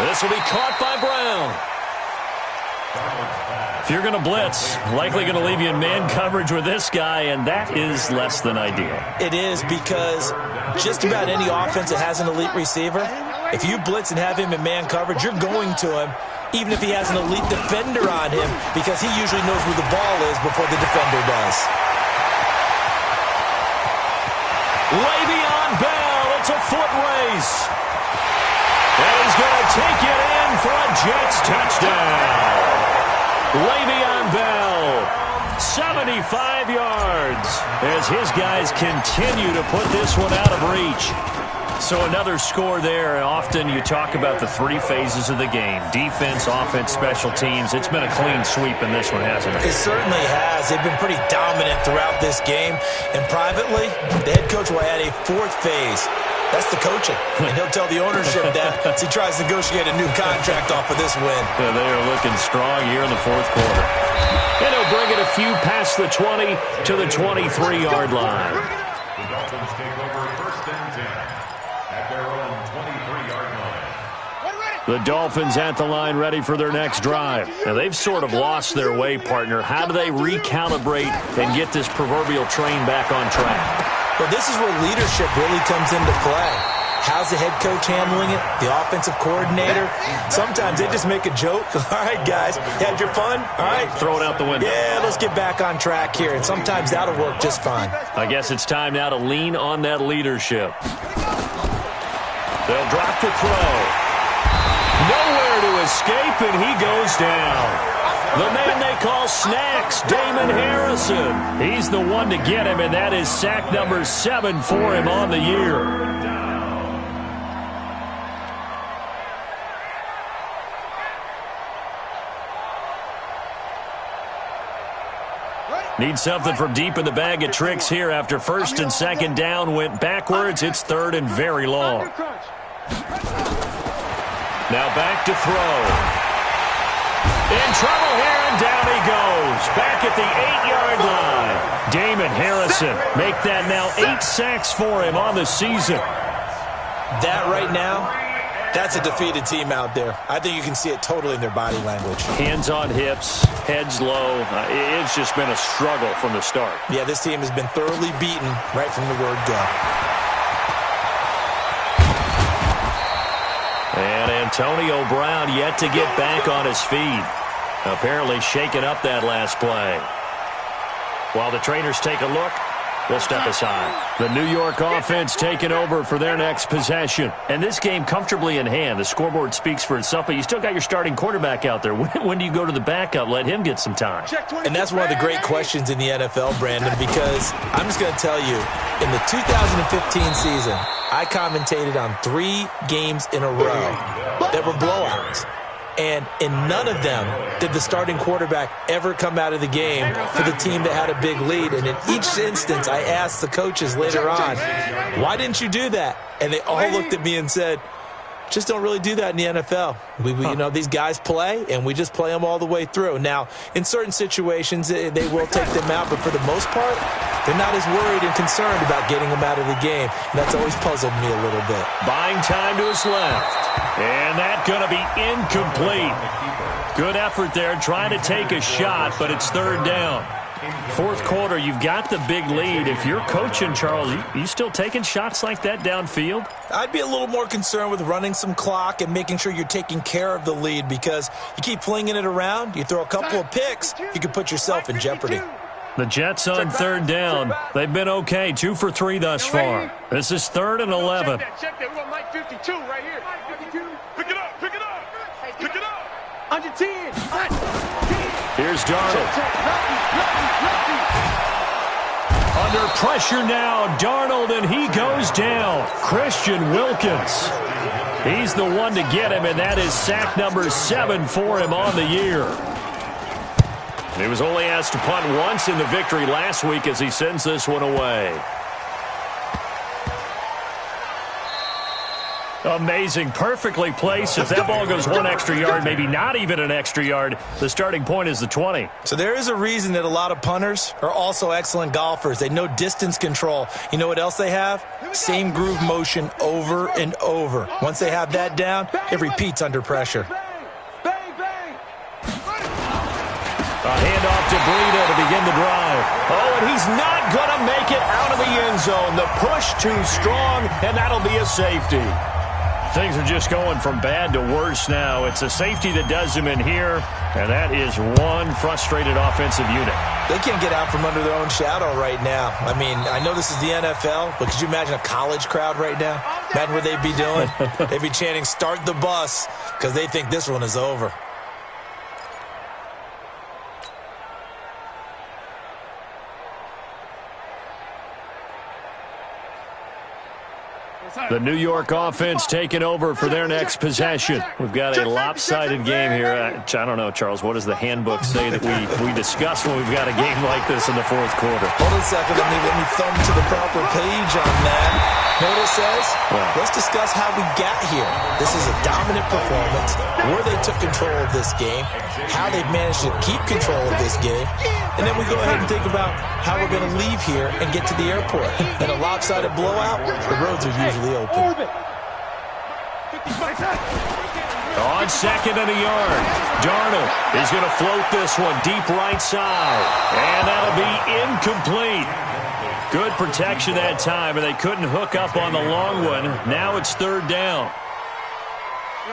This will be caught by Brown. If you're going to blitz, likely going to leave you in man coverage with this guy, and that is less than ideal. It is, because just about any offense that has an elite receiver, if you blitz and have him in man coverage, you're going to him, even if he has an elite defender on him, because he usually knows where the ball is before the defender does. Le'Veon Bell, it's a foot race. And he's going to take it in for a Jets touchdown. Le'Veon Bell, 75 yards, as his guys continue to put this one out of reach. So another score there. Often you talk about the 3 phases of the game: defense, offense, special teams. It's been a clean sweep in this one, hasn't it? It certainly has. They've been pretty dominant throughout this game. And privately, the head coach will add a 4th phase. That's the coaching. And he'll tell the ownership that as he tries to negotiate a new contract off of this win. Yeah, they are looking strong here in the 4th quarter. And he'll bring it a few past the 20 to the 23-yard line. The Dolphins take over 1st and 10 at their own 23-yard line. The Dolphins at the line, ready for their next drive. Now, they've sort of lost their way, partner. How do they recalibrate and get this proverbial train back on track? Well, this is where leadership really comes into play. How's the head coach handling it? The offensive coordinator? Sometimes they just make a joke. All right, guys, you had your fun? All right. Throw it out the window. Yeah, let's get back on track here. And sometimes that'll work just fine. I guess it's time now to lean on that leadership. They'll drop the throw. Nowhere to escape, and he goes down. The man they call Snacks, Damon Harrison. He's the one to get him, and that is sack number 7 for him on the year. Need something from deep in the bag of tricks here after 1st and 2nd down went backwards. It's 3rd and very long. Now back to throw. In trouble here, and down he goes. Back at the 8-yard line. Damon Harrison make that now 8 sacks for him on the season. That right now, that's a defeated team out there. I think you can see it totally in their body language. Hands on hips, heads low. It's just been a struggle from the start. Yeah, this team has been thoroughly beaten right from the word go. And Antonio Brown yet to get back on his feet. Apparently shaking up that last play. While the trainers take a look, we'll step aside. The New York offense taking over for their next possession. And this game comfortably in hand. The scoreboard speaks for itself, but you still got your starting quarterback out there. When do you go to the backup? Let him get some time. And that's one of the great questions in the NFL, Brandon, because I'm just going to tell you, in the 2015 season, I commentated on 3 games in a row that were blowouts. And in none of them did the starting quarterback ever come out of the game for the team that had a big lead. And in each instance, I asked the coaches later on, why didn't you do that? And they all looked at me and said, just don't really do that in the NFL. You know, these guys play, and we just play them all the way through. Now, in certain situations, they will take them out, but for the most part, they're not as worried and concerned about getting them out of the game. And that's always puzzled me a little bit. Buying time to his left. And that's going to be incomplete. Good effort there, trying to take a shot, but it's third down. Fourth quarter, you've got the big lead. If you're coaching, Charles, you still taking shots like that downfield? I'd be a little more concerned with running some clock and making sure you're taking care of the lead, because you keep flinging it around, you throw a couple of picks, you can put yourself in jeopardy. The Jets on third down. They've been okay, 2 for 3 thus far. This is 3rd and 11. Check that. We got Mike 52 right here. 52. Pick it up. Pick it up. Pick it up. Under 10. Here's Darnold. Under pressure now, Darnold, and he goes down. Christian Wilkins. He's the one to get him, and that is sack number 7 for him on the year. He was only asked to punt once in the victory last week as he sends this one away. Amazing. Perfectly placed. If that ball goes 1 extra yard, maybe not even an extra yard, the starting point is the 20. So there is a reason that a lot of punters are also excellent golfers. They know distance control. You know what else they have? Same groove motion over and over. Once they have that down, it repeats under pressure. A handoff to Breida to begin the drive. Oh, and he's not going to make it out of the end zone. The push too strong, and that'll be a safety. Things are just going from bad to worse now. It's a safety that does him in here, and that is one frustrated offensive unit. They can't get out from under their own shadow right now. I mean, I know this is the NFL, but could you imagine a college crowd right now? Imagine what they'd be doing. They'd be chanting, "Start the bus," because they think this one is over. The New York offense taking over for their next possession. We've got a lopsided game here. I don't know, Charles, what does the handbook say that we discuss when we've got a game like this in the fourth quarter? Hold on a second. Let me thumb to the proper page on that. Know what it says? Yeah. Let's discuss how we got here. This is a dominant performance, where they took control of this game, how they've managed to keep control of this game, and then we go ahead and think about how we're going to leave here and get to the airport. In a lopsided blowout, the roads are usually open. On 2nd and a yard, Darnold is going to float this one deep right side, and that'll be incomplete. Good protection that time, and they couldn't hook up on the long one. Now it's 3rd down.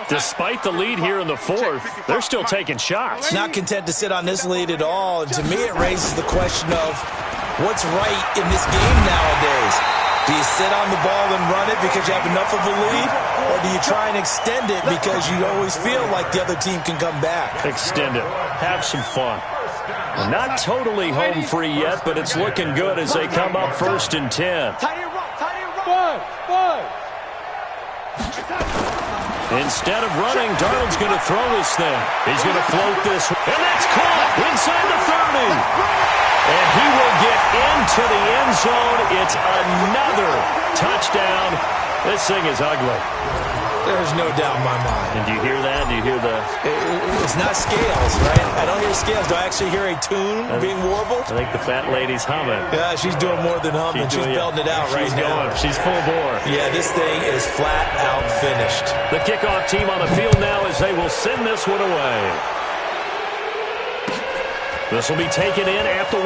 Despite the lead here in the fourth, they're still taking shots. Not content to sit on this lead at all, and to me it raises the question of what's right in this game nowadays. Do you sit on the ball and run it because you have enough of a lead, or do you try and extend it because you always feel like the other team can come back? Extend it. Have some fun. Not totally home free yet, but it's looking good as they come up 1st and 10. Instead of running, Darnold's going to throw this thing. He's going to float this, and that's caught inside the 30. And he will get into the end zone. It's another touchdown. This thing is ugly. There's no doubt in my mind. And do you hear that? Do you hear the... It's not scales, right? I don't hear scales. Do I actually hear a tune being warbled? I think the fat lady's humming. Yeah, she's doing more than humming. She's belting it out right now. She's full bore. Yeah, this thing is flat out finished. The kickoff team on the field now as they will send this one away. This will be taken in at the 1.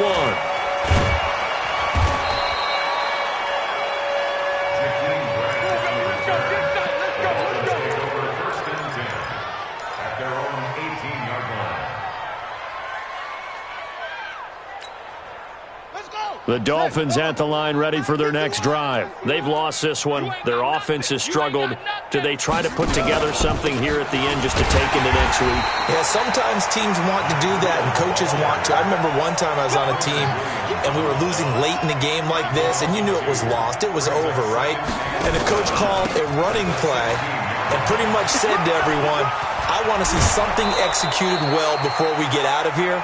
The Dolphins at the line ready for their next drive. They've lost this one. Their offense has struggled. Do they try to put together something here at the end just to take into next week? Yeah, sometimes teams want to do that and coaches want to. I remember one time I was on a team and we were losing late in the game like this, and you knew it was lost. It was over, right? And the coach called a running play and pretty much said to everyone, I want to see something executed well before we get out of here.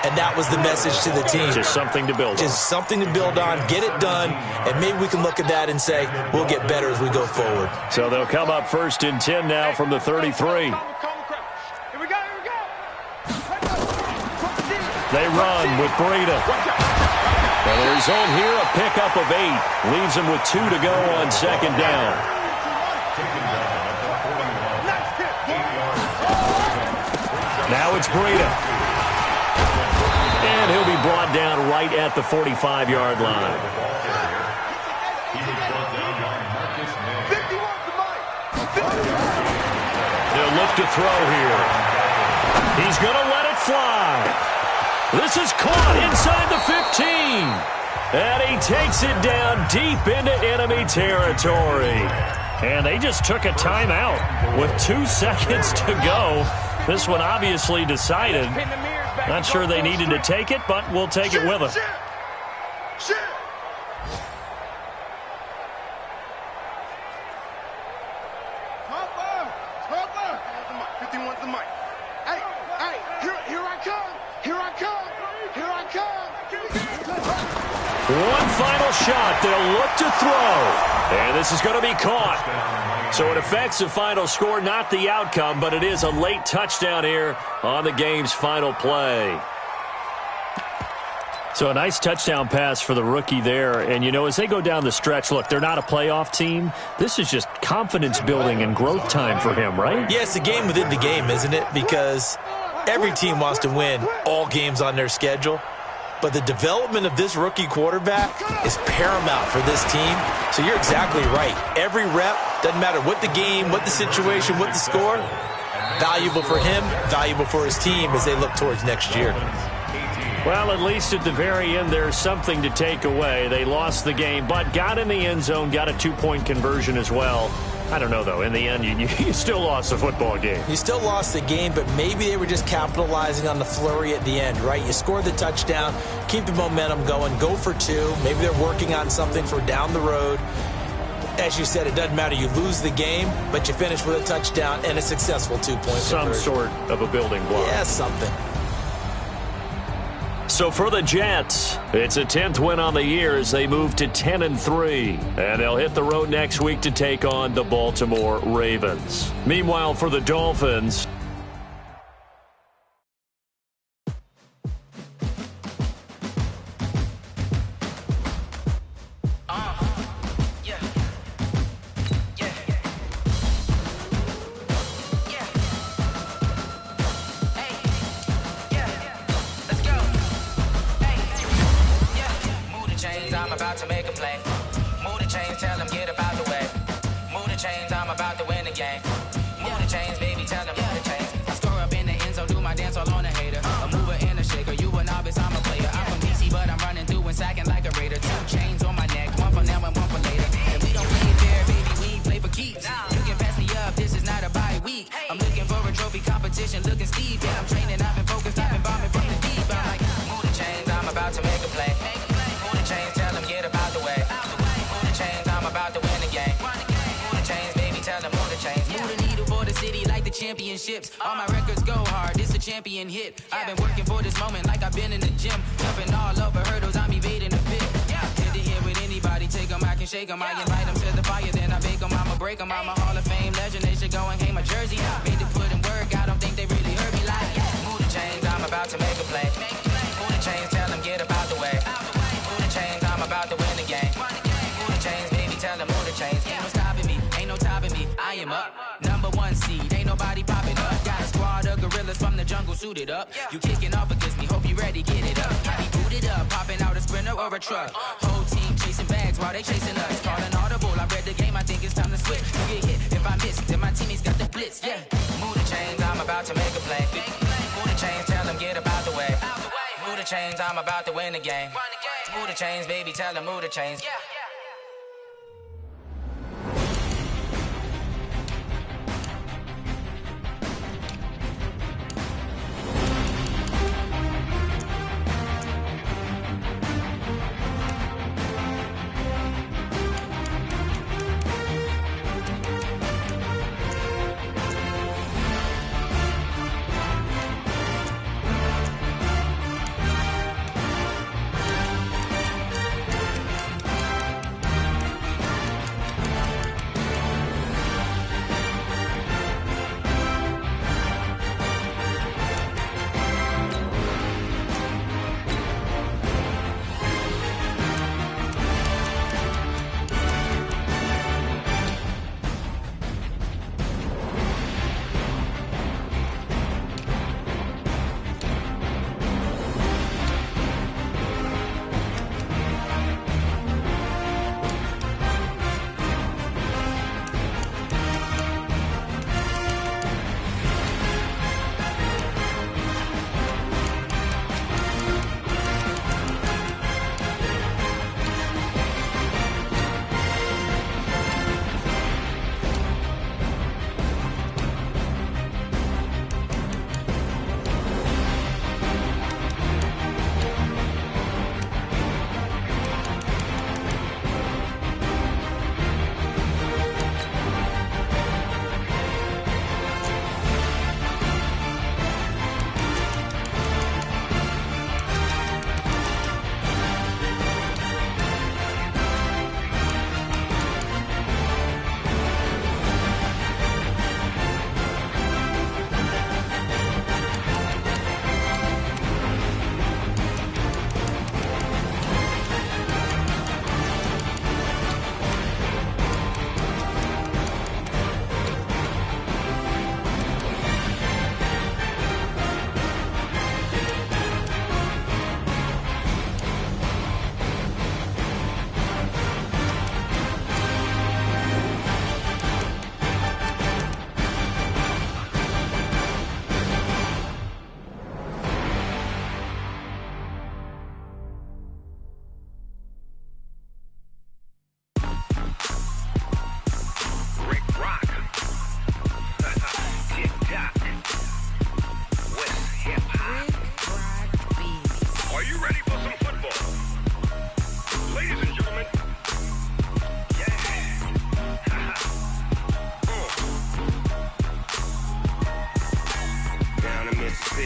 and that was the message to the team. Just something to build on. Just something to build on, get it done, and maybe we can look at that and say, we'll get better as we go forward. So they'll come up 1st and 10 now from the 33. They run with Breida. And the result here, a pickup of 8. Leaves them with 2 to go on 2nd down. Now it's Breida. And he'll be brought down right at the 45-yard line. They'll look to throw here. He's going to let it fly. This is caught inside the 15. And he takes it down deep into enemy territory. And they just took a timeout with 2 seconds to go. This one obviously decided. Not sure they needed to take it, but we'll take it with them. One final shot. They'll look to throw. And this is going to be caught. So it affects the final score, not the outcome, but it is a late touchdown here on the game's final play. So a nice touchdown pass for the rookie there. And, you know, as they go down the stretch, look, they're not a playoff team. This is just confidence building and growth time for him, right? Yeah, it's a game within the game, isn't it? Because every team wants to win all games on their schedule. But the development of this rookie quarterback is paramount for this team. So you're exactly right. Every rep, doesn't matter what the game, what the situation, what the score, valuable for him, valuable for his team as they look towards next year. Well, at least at the very end, there's something to take away. They lost the game, but got in the end zone, got a 2-point conversion as well. I don't know, though. In the end, you still lost the football game. You still lost the game, but maybe they were just capitalizing on the flurry at the end, right? You scored the touchdown, keep the momentum going, go for 2. Maybe they're working on something for down the road. As you said, it doesn't matter. You lose the game, but you finish with a touchdown and a successful 2-point conversion. Some sort of a building block. Yeah, something. So for the Jets, it's a 10th win on the year as they move to 10-3. And they'll hit the road next week to take on the Baltimore Ravens. Meanwhile, for the Dolphins, championships. All my records go hard. It's a champion hit. I've been working for this moment like I've been in the gym. Jumping all over hurdles, I'm evading the pit. Head to head with anybody, take them, I can shake them. I invite them to the fire, then I bake them, I'ma break them. I'm a Hall of Fame legend, they should go and hang my jersey. Made to put in work, I don't think they really heard me like, move the chains, I'm about to make a play. Move the chains, tell them get up out the way. Move the chains, I'm about to win the game. Move the chains, baby, tell them move the chains. Ain't no stopping me, ain't no topping me, I am up. #1 seed, ain't nobody popping up. Got a squad of gorillas from the jungle suited up. You kicking off against me, hope you ready, get it up. I be booted up, popping out a Sprinter or a truck. Whole team chasing bags while they chasing us. Calling audible, I read the game, I think it's time to switch. You get hit, if I miss, then my teammates got the blitz, yeah. Move the chains, I'm about to make a play. Move the chains, tell them get up out the way. Move the chains, I'm about to win the game. Move the chains, baby, tell them move the chains.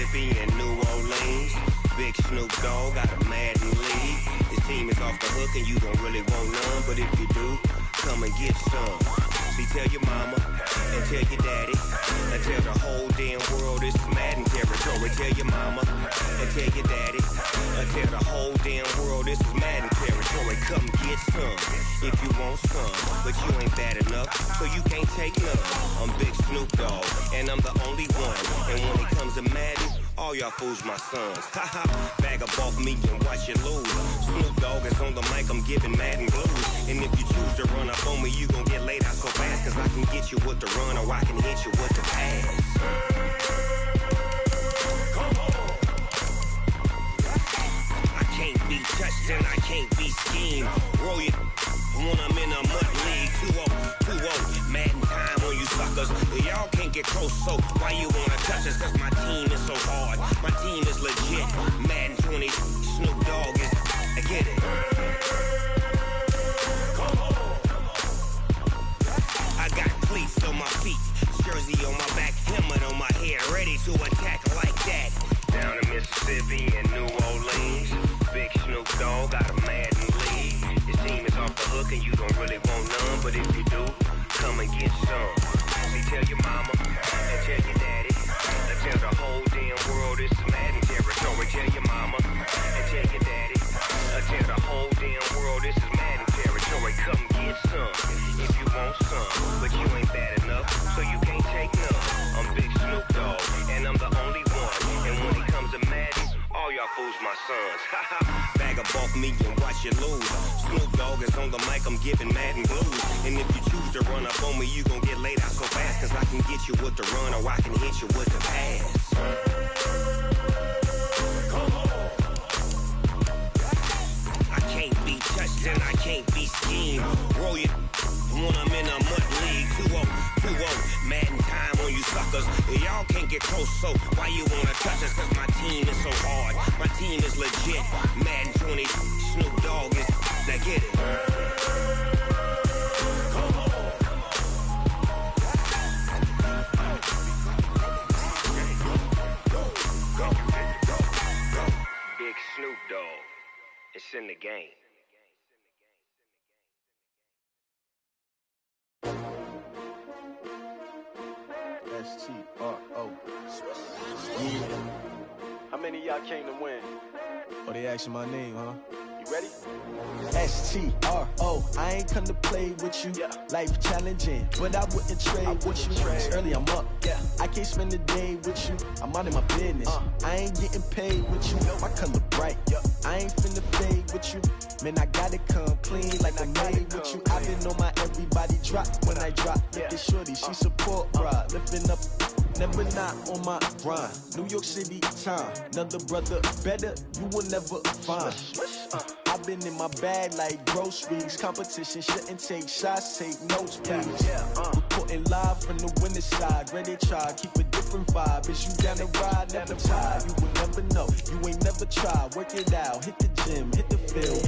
Mississippi and New Orleans. Big Snoop Dogg got a Madden league. His team is off the hook and you don't really want none, but if you do, come and get some. See, tell your mama and tell your daddy and tell the whole damn world this is Madden territory. Tell your mama and tell your daddy and tell the whole damn world this is Madden territory. Come get some if you want some, but you ain't bad enough, so you can't take none. I'm Big Snoop Dogg, and I'm the only one. And when it comes to Madden, all y'all fools my sons. Haha, bag up off me and watch you lose. Snoop Dogg is on the mic, I'm giving Madden blues. And if you choose to run up on me, you gon' get laid out so fast, cause I can get you with the run or I can hit you with the pass. Come on. I can't be touched and I can't be schemed. Roll you when I'm in a mud league. 2-0, Madden time on you suckers. Y'all can't get close, so why you wanna touch us? Cause my team is so hard, my team is legit. Madden 20, Snoop Dogg is, I get it. Come on. I got cleats on my feet, jersey on my back, helmet on my head, ready to attack like that. Down in Mississippi and New Orleans, Big Snoop Dogg got a Madden league. His team is off the hook and you don't really want none, but if you do, come and get some. See, tell your mama and tell your daddy and tell the whole damn world this is Madden territory. Tell your mama and tell your daddy and tell the whole damn world this is Madden territory. Come get some if you want some, but you ain't bad enough, so you can't take none. I'm Big Snoop Dogg, and I'm the only one. And when it comes to Madden, all y'all fools my sons. Bag up off me and watch you lose. Snoop Dogg is on the mic, I'm giving Madden blues. And if you choose to run up on me, you gon' get laid out so fast, cause I can get you with the run or I can hit you with the pass. Come on. I can't be touched and I can't be schemed. Roll you when I'm in a mud league. 2-0, Madden time on you suckers. Y'all can't get close, so why you wanna touch us? Cause my team is so hard, my team is legit. Madden 20, Snoop Dogg is, now get it. Come on. Go. Big Snoop Dogg, it's in the game. S-T-R-O. How many of y'all came to win? Oh, they asking my name, huh? You ready? S-T-R-O. I ain't come to play with you. Life challenging, but I wouldn't trade with you. It's early, I'm up. I can't spend the day with you. I'm out of my business. I ain't getting paid with you. My color bright. I ain't finna fade with you. Man, I gotta come clean like I made with you. I been on my everybody drop when I drop. Look at shorty, she support ride. Lifting up, never not on my grind. New York City time, another brother better you will never find. I've been in my bag like groceries. Competition shouldn't take shots, take notes, please. Reporting live from the winning side. Ready to try, keep a different vibe. Is you down the ride, never tired. You will never know, you ain't never tried. Work it out, hit the gym, hit the field.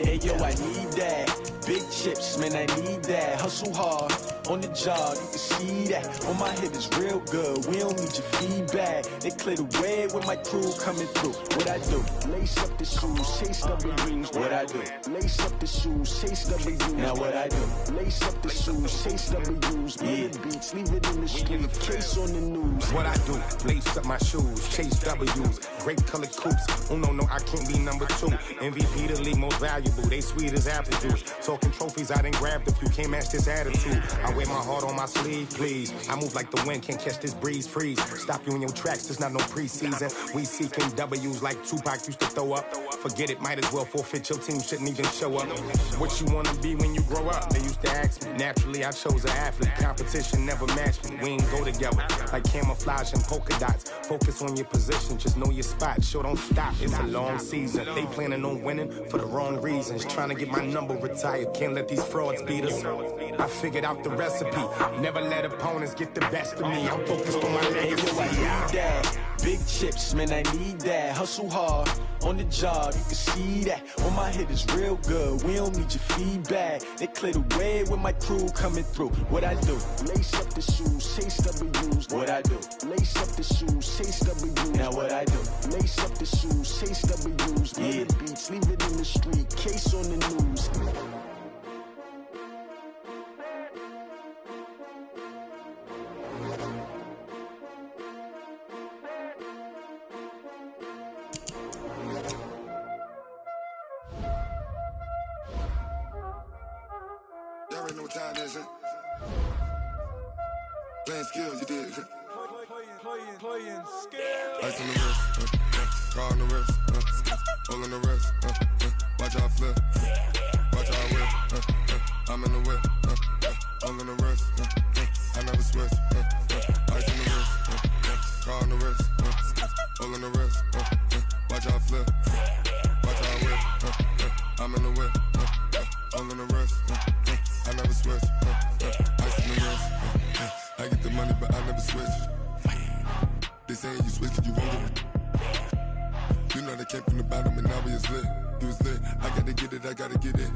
Hey yo, I need that. Big chips, man, I need that. Hustle hard, on the job, you can see that. On my head is real good, we don't need your feedback. They clear the way with my crew coming through. What I do? Lace up the shoes, chase W's. What I do? Lace up the shoes, chase W's. Now what I do? Lace up the shoes, chase W's. Bring the beats, leave it in the street, case on the news. What I do? Lace up my shoes, chase W's. Great colored coops. Oh no, I can't be number 2. MVP the league most valuable. They sweet as apple juice. Talking trophies, I done grabbed a few. Can't match this attitude. I wear my heart on my sleeve, please. I move like the wind, can't catch this breeze, freeze. Stop you in your tracks, there's not no preseason. We seeking W's like Tupac used to throw up. Forget it, might as well forfeit. Your team shouldn't even show up. What you wanna be when you grow up? They used to ask me. Naturally, I chose an athlete. Competition never matched me. We ain't go together like camouflage and polka dots. Focus on your position, just know your spot. Sure, don't stop. It's a long season. They planning on winning for the wrong reasons. Trying to get my number retired. Can't let these frauds beat us. I figured out the recipe. Never let opponents get the best of me. I'm focused on my legacy. I need that. Big chips, man, I need that. Hustle hard on the job, you can see that. On my hit is real good. We don't need your feedback. They clear the way with my crew coming through. What I do? Lace up the shoes, chase W's. What I do? Lace up the shoes, chase W's. Now what I do? Lace up the shoes, chase W's. Yeah. The beats, leave it in the street. Case on the news. Y'all already know what time it is, huh? Playing skills, you did. Playing skills. Ice on the wrist, car on the wrist, hole in the wrist, watch out flip, watch out whip, I'm in the whip, hole in the wrist, I never switch, ice on the wrist, car on the wrist, hole in the wrist, watch out flip, watch out whip, I'm in the whip, hole in the wrist, I never switch, ice on the wrist, I get the money but I never switch. They saying you switch it, you won't get it. You know they came from the bottom and now we is lit. You was lit, I gotta get it, I gotta get it.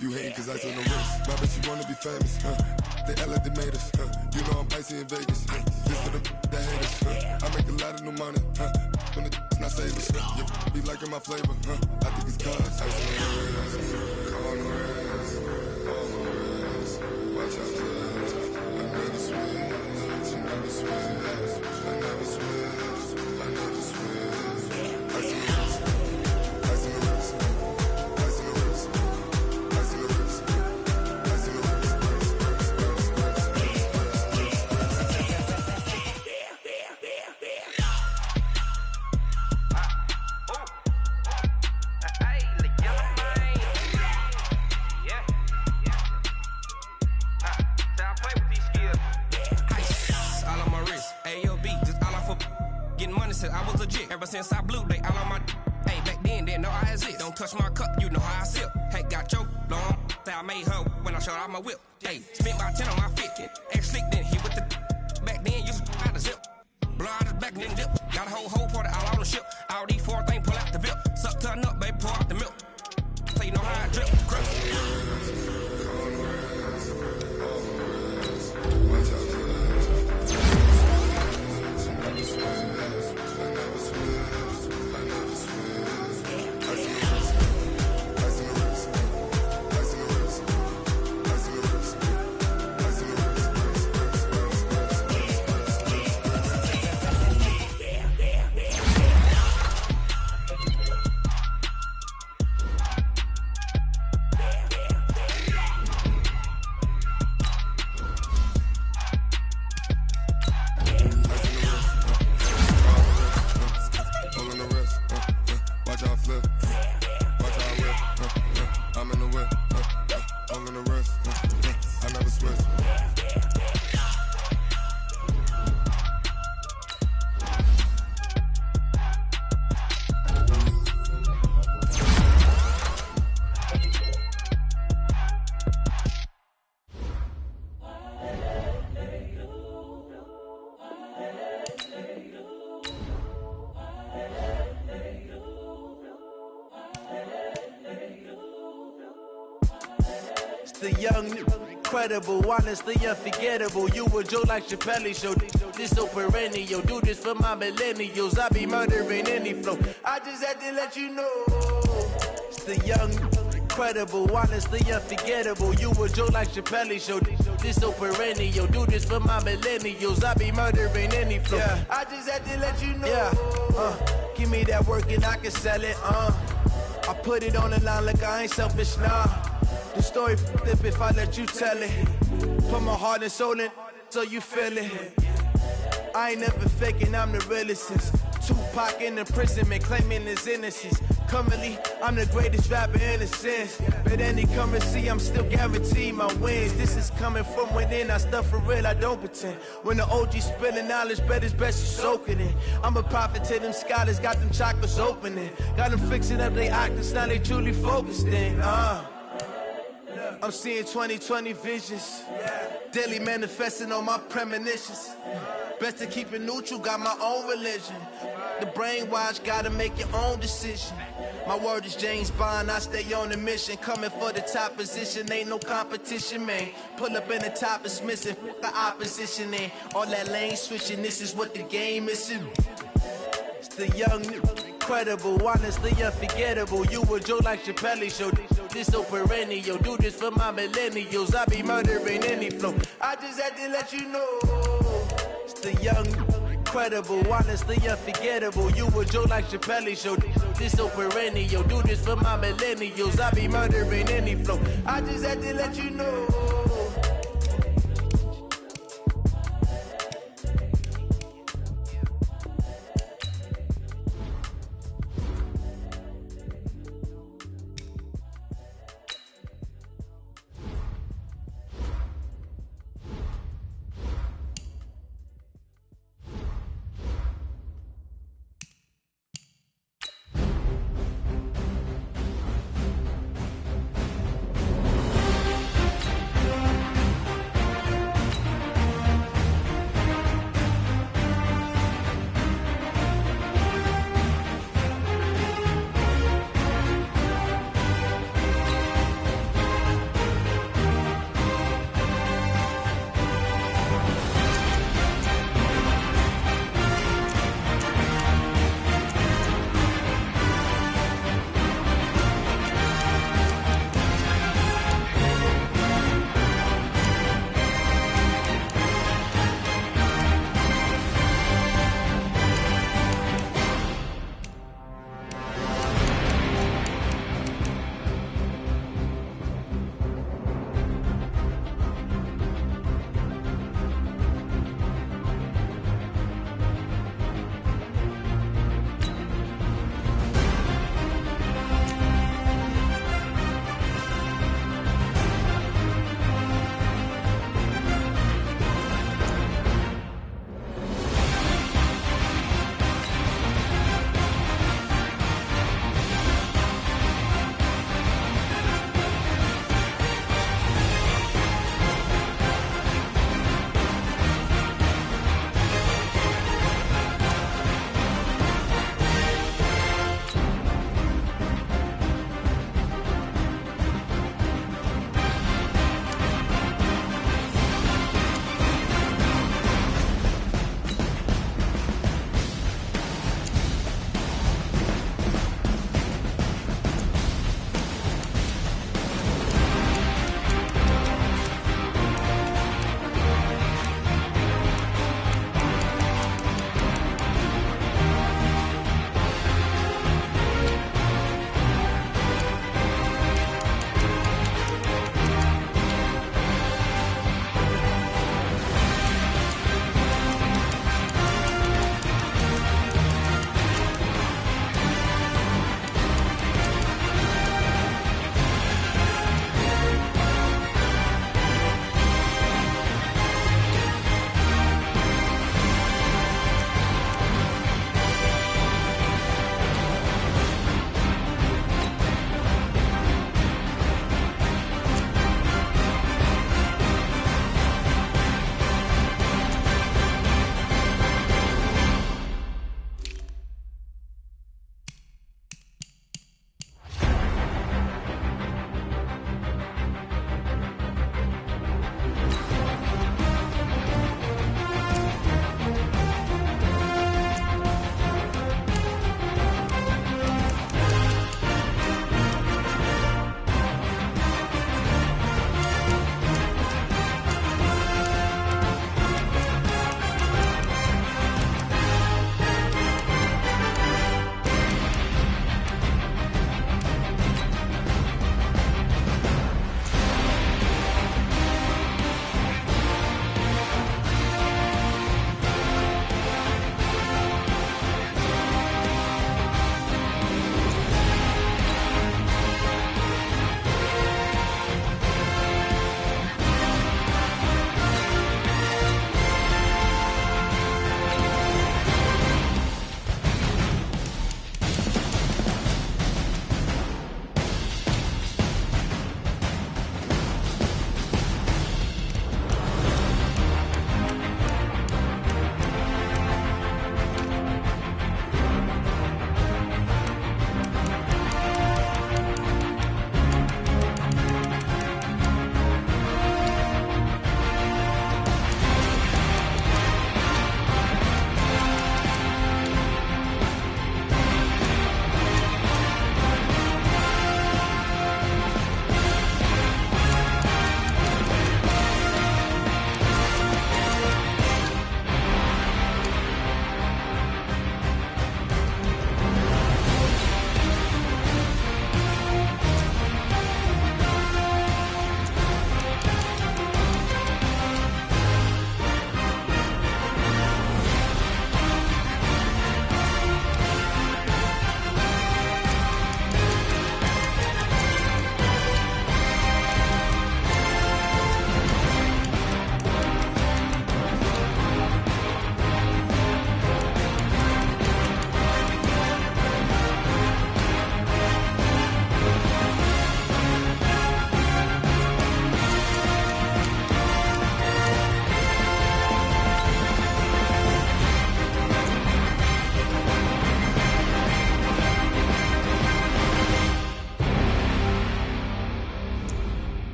You hating cause ice on the wrist. My bitch, you wanna be famous, They Ella, they made us, You know I'm icy in Vegas, This for the that hate us, I make a lot of new money, When the not savers, You be liking my flavor, I think it's cause ice on the wrist, car on the wrist, all on the wrist. Watch out, cuz I never switch, I never switch, I never switch, I never switch. Ice on the wrist, ice on the wrist, ice on the wrist, ice on the wrist, ice on the wrist. I was legit ever since I blew they all on my. Hey, back then didn't know I exist. Don't touch my cup, you know how I sip. Hey, got your long. That I made her when I showed out my whip. Hey, spent about 10 on my fit. Ex slick then hit with the. Back then used to out the zip. Blow out his back then dip. Got a whole party all on the ship. All these four things pull out the VIP. Suck turn up, baby, pour out the milk. So you know how I drip. The young, incredible, honestly unforgettable. You a Joe like Chappelle show. This so perennial. Do this for my millennials. I be murdering any flow. I just had to let you know. It's the young, incredible, honestly unforgettable. You a Joe like Chappelle show. This so perennial. Do this for my millennials. I be murdering any flow. Yeah. I just had to let you know. Yeah. Give me that work and I can sell it. I put it on the line like I ain't selfish, nah. The story flip if I let you tell it. Put my heart and soul in so you feel it. I ain't never faking, I'm the realest since Tupac in imprisonment, claiming his innocence. Currently, I'm the greatest rapper in a sense. But any currency, I'm still guaranteed my wins. This is coming from within, I stuff for real, I don't pretend. When the OG spilling knowledge, bet it's best you soak it in. I'm a prophet to them scholars, got them chakras opening. Got them fixing up they octaves, now they truly focused in. I'm seeing 2020 visions. Daily manifesting on my premonitions. Best to keep it neutral, got my own religion. The brainwash, gotta make your own decision. My word is James Bond, I stay on a mission. Coming for the top position, ain't no competition, man. Pull up in the top is missing, the opposition in. All that lane switching, this is what the game is. It's the young, incredible, honestly unforgettable. You a Joe like Chappelle show. This so perennial, do this for my millennials. I be murdering any flow. I just had to let you know. It's the young, incredible, honestly unforgettable. You a Joe like Chappelle show. This so perennial, do this for my millennials. I be murdering any flow. I just had to let you know.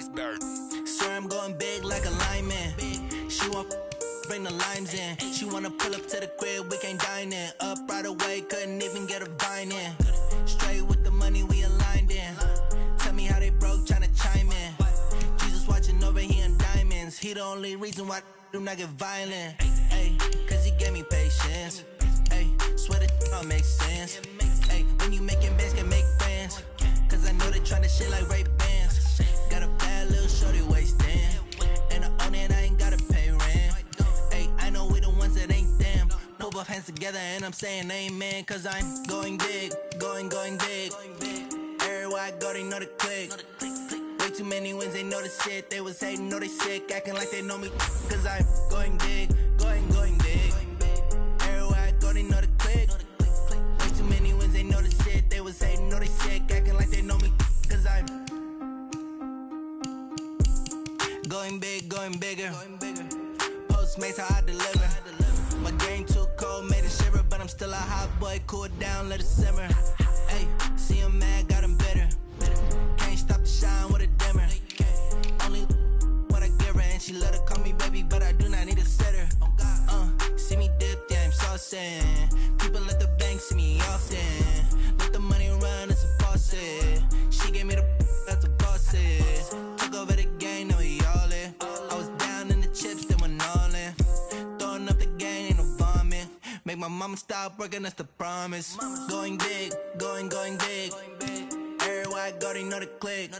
base bird. Swear I'm going big like a lineman. She want bring the limes in. She wanna pull up to the crib, we can't dine in. Up right away, couldn't even get a vine in. Straight with the money we aligned in. Tell me how they broke, tryna chime in. Jesus watching over, he in diamonds. He the only reason why I do not get violent. Ay, cause he gave me patience. Ay, swear that all makes sense. Ay, when you making bands, can make friends. Cause I know they tryna shit like Ray-Bans. Got a bad little shorty wasting. And I own it, I ain't gotta pay rent. Ay, I know we the ones that ain't them. Put both hands together and I'm saying amen. Cause I'm going big, going big. Everywhere I go, they know the click. Way too many wins, they know the shit. They was hating, know they sick, acting like they know me. Cause I'm going big, going big. Everywhere I go, they know the click. Way too many wins, they know the shit. They was hating, know they sick, acting like they know me. Cause I'm going big, going bigger. Postmates how I deliver. My game too cold, made it shiver, but I'm still a hot boy. Cool it down, let it simmer. Hey, see him mad, got him bitter. Can't stop the shine with a dimmer. Only what I give her, and she let her call me baby, but I do not need a sitter. See me dip, yeah, I'm saucing. People at the bank see me often. Let the money run, it's a faucet. She gave me the that's a faucet. Took over the game, now we all in. I was down in the chips, then went all in. Throwing up the game, ain't no vomit. Make my mama stop working, that's the promise. Going big, going big. Everywhere I go, they know the click.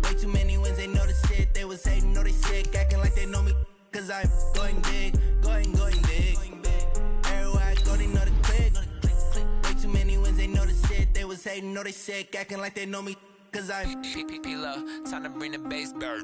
Way too many wins, they know the shit. They was hating, know they sick, acting like they know me. Cause I'm going big, going big. Everywhere I go, they know the click. Way too many wins, they know the shit. They was hating, know they sick, acting like they know me. Cause I'm P-Love, time to bring the base bird.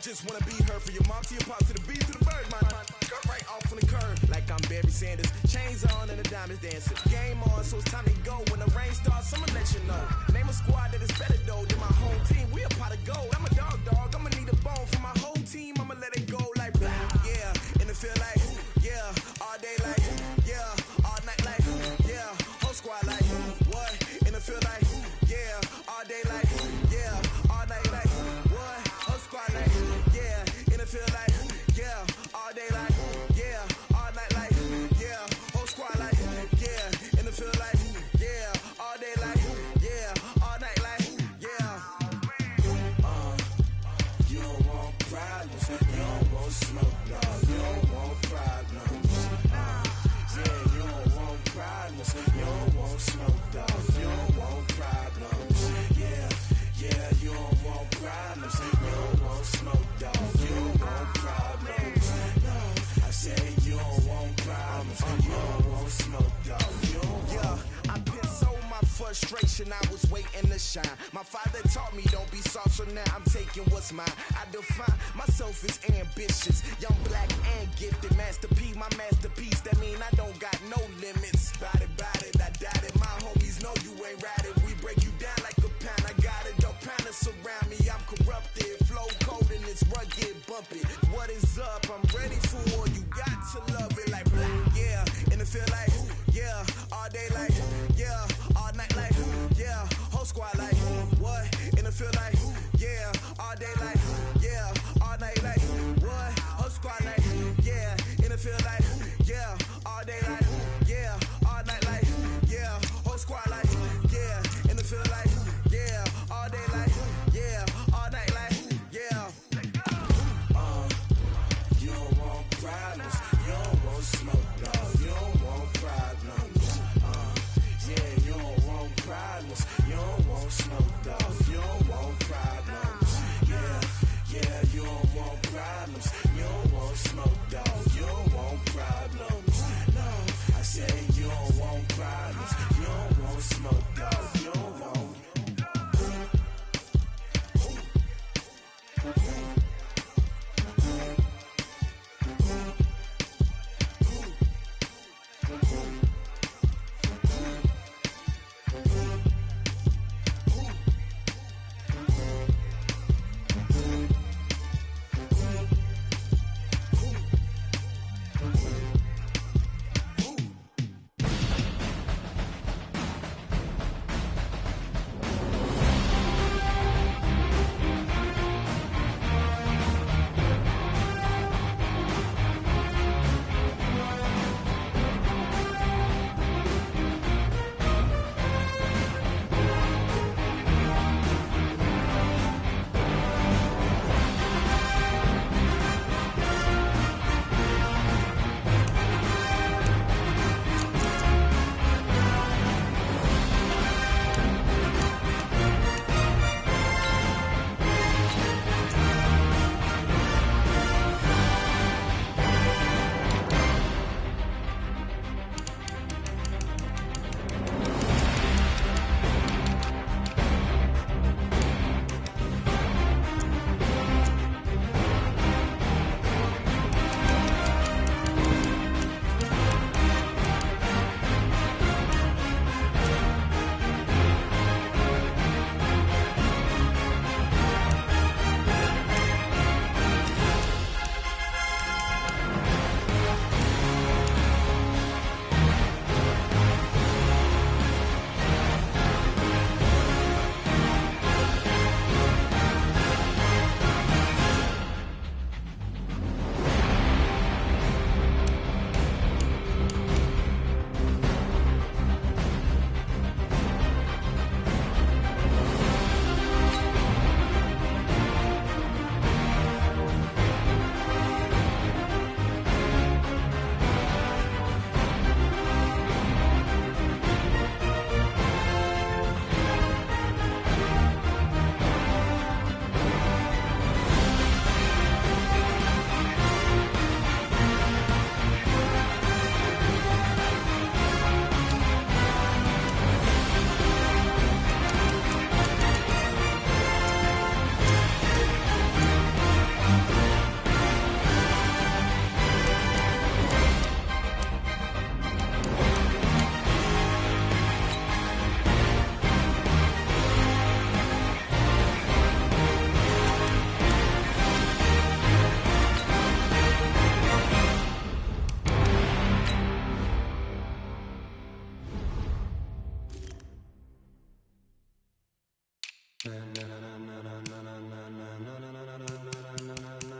just wanna be her. For your mom to your pop to the beat to the bird, man. Cut right off on the curb like I'm Barry Sanders. Chains on and the diamonds dancing. Game on, so it's time to go. When the rain starts, I'ma let you know. Name a squad that is better though than my home team. We a pot of gold. I'm a dog. I'ma need a bone for my whole team. I'ma let it go like blah. Yeah, and it feel like yeah, all day like yeah, all night like yeah, whole squad like what? And it feel like yeah, all day like yeah, all night like what? Whole squad like yeah, and it feel like yeah, all day like yeah, all night like yeah, whole squad like yeah, and it feel like yeah, all day like yeah, all night like yeah. You don't want problems, you don't want smoke, dog. You don't want problems. Yeah, you don't want problems, you don't want smoke, dog. You don't want problems. Yeah, you don't want problems, you don't want smoke, dog. You don't want problems. No, I say you don't want problems, you don't want smoke, dog. Yeah, I've been so my frustration, I was waiting to shine. My father taught me don't be soft, so now I'm taking what's mine. I define myself as ambitious, young, black, and gifted. Master P, my masterpiece, that mean I don't got no limits. Bout it, I doubt it. My day like, yeah, all night like, yeah, whole squad like, what, in the field like, yeah, all day like, yeah, all night like, what, whole squad like, yeah, in the field like, yeah, all day like, yeah, all night like, yeah, whole squad like, yeah, in the field like, yeah, all day like, yeah, all night like, yeah. You don't want problems, you don't want smoke, dog, you don't want problems. Yeah, you don't want problems, you don't want smoke, dog, you don't want problems. Yeah, you don't want problems, you don't want smoke, dog, you don't want problems. No, I say you don't want problems, you don't want smoke, dog, you don't want.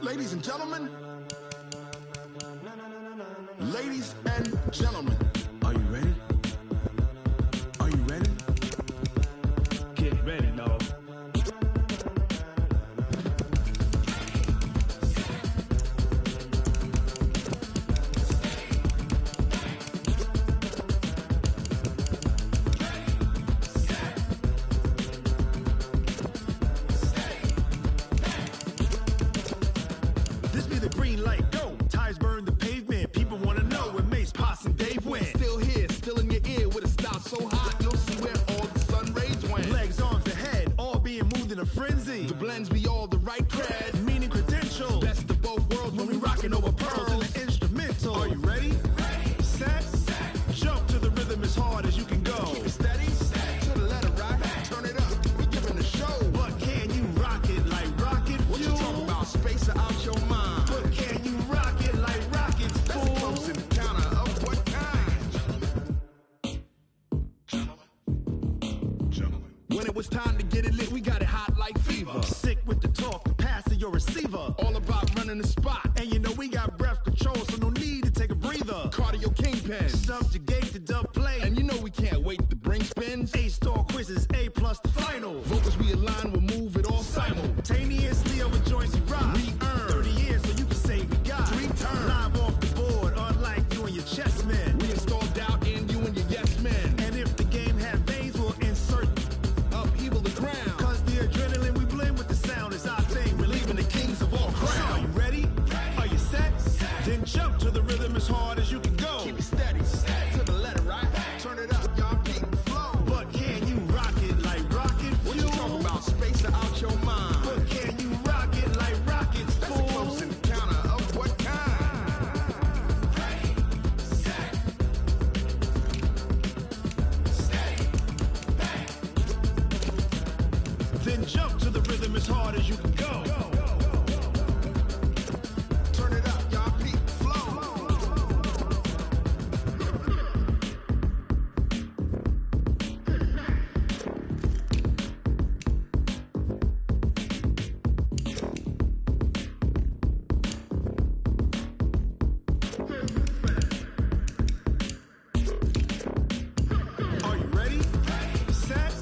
Ladies and gentlemen, ladies and gentlemen, are you ready? Are you ready? Get ready, dog. This be the green light, go. Tires burn the pavement. People wanna know when Mace, Poss, and Dave went. When it was time to get it lit, we got it hot like fever. Sick with the talk, the pass of your receiver. All about running the spot. And you know we got breath control, so no need to take a breather. Cardio kingpin, subjugate the dub play. And you know we can't wait to bring spins. A-star quizzes, A+ the final. Vocals we align, we'll move it all simultaneously over joints we rock. We earn 30 years, so you can say we got 3 turns. Live off the board, unlike you and your chess men. We install doubt in you and your yes men. And if the game had veins, we'll insert upheaval the ground. Cause the adrenaline we blend with the sound is our thing, relieving the kings of all crowns. So are you ready? Are you set? Then jump to the rhythm as hard as you can go. Keep it steady, to the letter, right? Turn it up, y'all keep the flow. But can you rock it like rocket fuel? What you talking about? Space out your mind. But can you rock it like rockets, fool? That's a close encounter of what kind? Ready, set, steady, bang. Then jump to the rhythm as hard as you can go. Turn it up, y'all keep the flow. Are you ready? Set,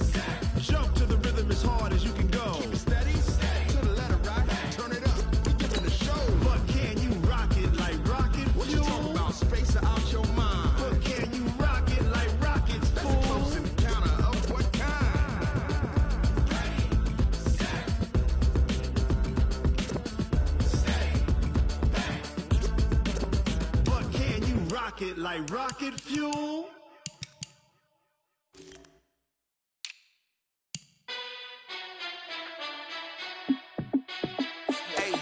jump to the rhythm as hard as you can go. Keep it steady, to the letter, right? Turn it up, we giving a show. But can you rock it like rocket fuel? What you talking about? Space out your mind. But can you rock it like rockets, fool? That's a close encounter of what kind? Ready, set, steady, bang. But can you rock it like rocket fuel? Hey,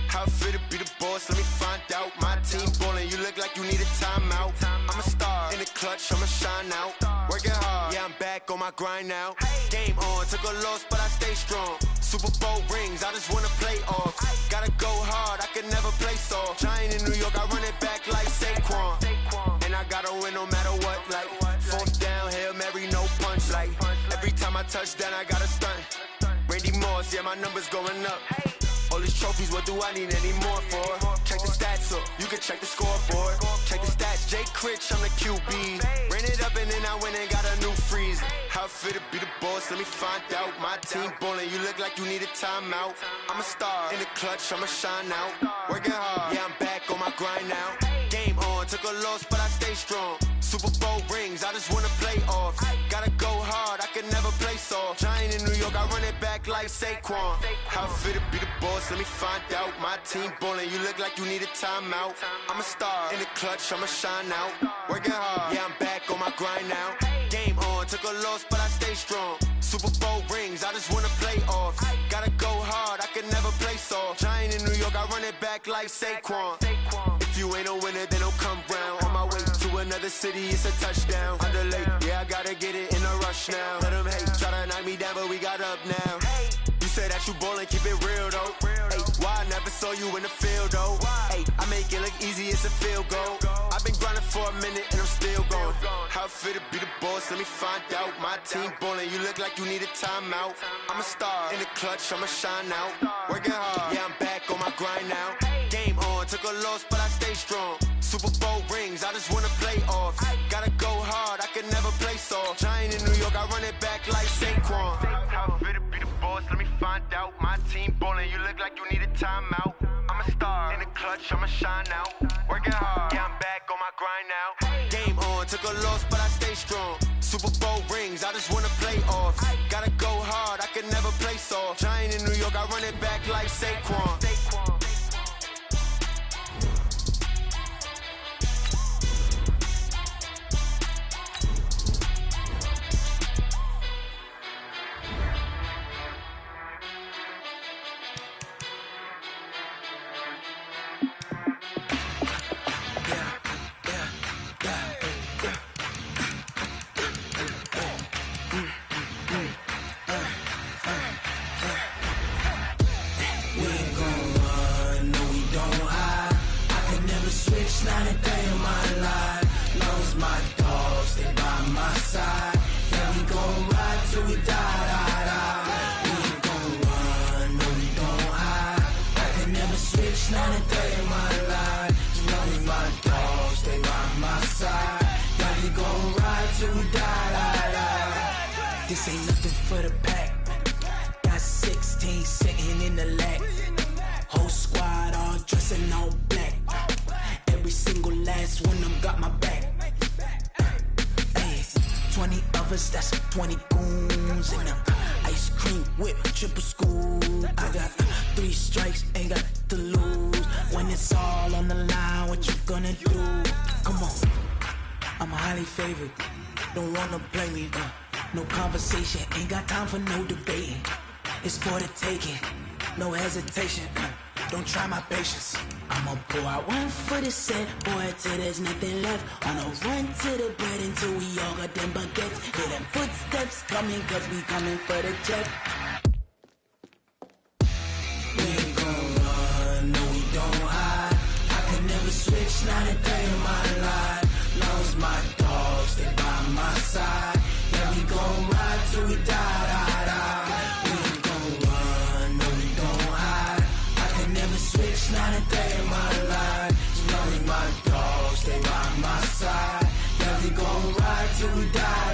how fit to be the boss? Let me find out. My team ballin', you look like you need a timeout. I'm a star in the clutch, I'ma shine out. Working hard, yeah, I'm back on my grind now. Game on, took a loss, but I stay strong. Super Bowl rings, I just wanna play off. Gotta go hard, I can never play soft. Giant in New York, I run it back like Saquon. And I gotta win no matter what, like 4th down, Hail Mary, no punch. Like every time I touch down, I gotta stunt. Randy Moss, yeah, my numbers going up. All these trophies, what do I need any more for? Check the stats up, you can check the scoreboard. Check the stats, Jay Critch, I'm the QB. Ran it up and then I went and got a new freeze. How fit to be the boss, let me find out. My team ballin', you look like you need a timeout. I'm a star in the clutch, I'ma shine out. Working hard, yeah, I'm back on my grind now. Game on, took a loss, but I stay strong. Super Bowl rings, I just wanna play off. Gotta go hard, I can never play soft. Giant in New York, I run it back like Saquon. How fit to be the boss, let me find out. My team ballin', you look like you need a timeout. I'm a star in the clutch, I'ma shine out. Working hard, yeah, I'm back on my grind now. Game on, took a loss, but I stay strong. Super Bowl rings, I just wanna play off. Gotta go hard, I can never play soft. Giant in New York, I run it back like Saquon. If you ain't a winner, then don't come round. On my way to another city, it's a touchdown. Underlay, yeah, I gotta get it in a rush now. Let them hate, try to knock me down, but we got up now. You say that you ballin', keep it real though. Hey, why I never saw you in the field though? Hey, I make it look easy, it's a field goal. I've been grinding for a minute and I'm still going. How fit to be the boss, let me find out. My team ballin', you look like you need a timeout. I'm a star in the clutch, I'ma shine out. Working hard, yeah, I'm back on my grind now. Game on, took a loss, but I stay strong. Super Bowl rings, I just wanna play off. Gotta go hard, I can never play soft. Giant in New York, I run it back like Saquon. How fit to be the boss, let me find out. My team ballin', you look like you need a timeout. I'm a star in the clutch, I'ma shine out. Working hard, yeah, I'm back on my grind now. Game on, took a loss, but I stay strong. Super Bowl rings, I just wanna play off. Gotta go hard, I can never play soft. Giant in New York, I run it back like Saquon. We ain't gon' dogs, stay by my side. Yeah, we gon' ride till we die. This ain't nothing for the pack. Got 16 sitting in the lag. Whole squad all dressing all black. Every single last one of them got my back. 20 of us, that's 20 goons in the ice cream whip, triple scoop. I got 3 strikes, ain't got to lose. When it's all on the line, what you gonna do? Come on, I'm highly favored. Don't wanna play me, no conversation, ain't got time for no debating. It's for the taking, no hesitation. Don't try my patience. I'ma pour out one for the set, boy, till there's nothing left. On a run to the bread until we all got them baguettes. Hear them footsteps coming, cause we coming for the jet. We ain't gon' run, no we don't hide. I can never switch, not a day in my life. Long as my dogs stay by my side. Yeah, we gon' ride till we die. We ain't gon' run, no we don't hide. I can never switch, not a day in my life. As long as my dogs stay by my side. Yeah, we gon' ride till we die.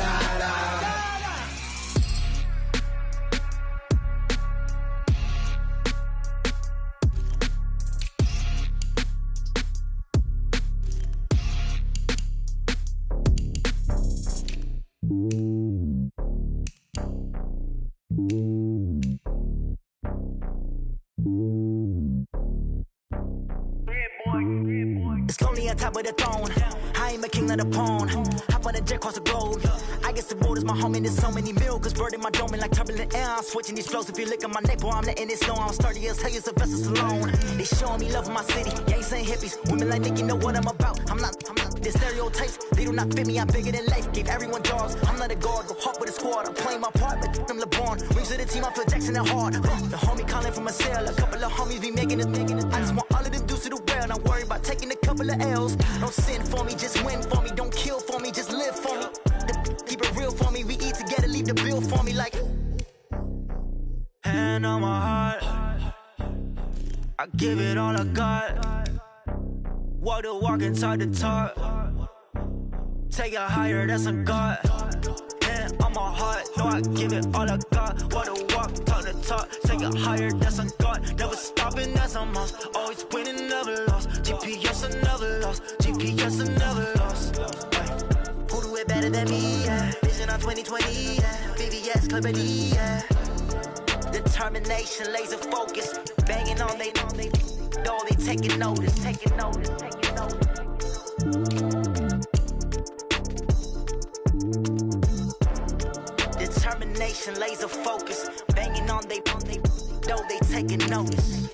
It's lonely on top of the throne. I ain't a king of the pawn. Hop on a jet across the globe. I guess the road is my home and there's so many milkers birding my dome and like turbulent air. I'm switching these flows. If you look at my neck, boy, I'm letting it slow. I'm sturdy as hell, Sylvester Stallone. They showing me love in my city. Gangs ain't hippies. Women like think you know what I'm about. I'm not. The stereotypes, they do not fit me. I'm bigger than life. Gave everyone jobs. I'm not a guard. Go hard with a squad. I'm playing my part, but them LeBron. Rings to the team. I feel Jackson and hard. The homie calling from a cell. A couple of homies be making it. I just want all of them dudes to the well. Not worry about taking a couple of L's. Don't sin for me, just win for me. Don't kill for me, just live for me. Keep it real for me. We eat together, leave the bill for me like. Hand on my heart, I give it all I got. Walk the walk and talk the talk. Take it higher, that's a God. Hand on my heart, no, I give it all I got. Walk the walk, talk the talk. Take it higher, that's a God. Never stopping, that's a must. Always winning, never lost. GPS, I never lost. GPS, I never lost. Who do it better than me? Yeah. Vision on 2020, yeah. VVS, Clippity, yeah. Determination, laser focus. Banging on they door, they taking notice, taking notice, taking notice. Determination, laser focus. Banging on they door, they taking notice.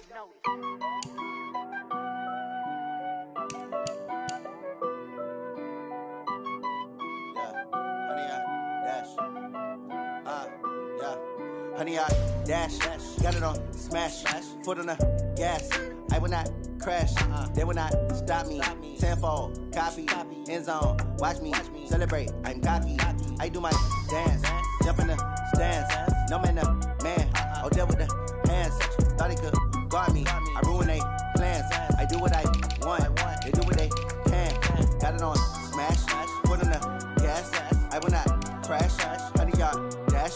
Honey, I dash, got it on smash, foot on the gas. I will not crash, they will not stop me. Tenfold, copy, end zone, watch me celebrate. I'm cocky, I do my dance, jump in the stands. No man, man, oh there with the hands. Thought he could guard me, I ruin they plans. I do what I want, they do what they can. Got it on smash, foot on the gas. I will not crash, honey, y'all dash,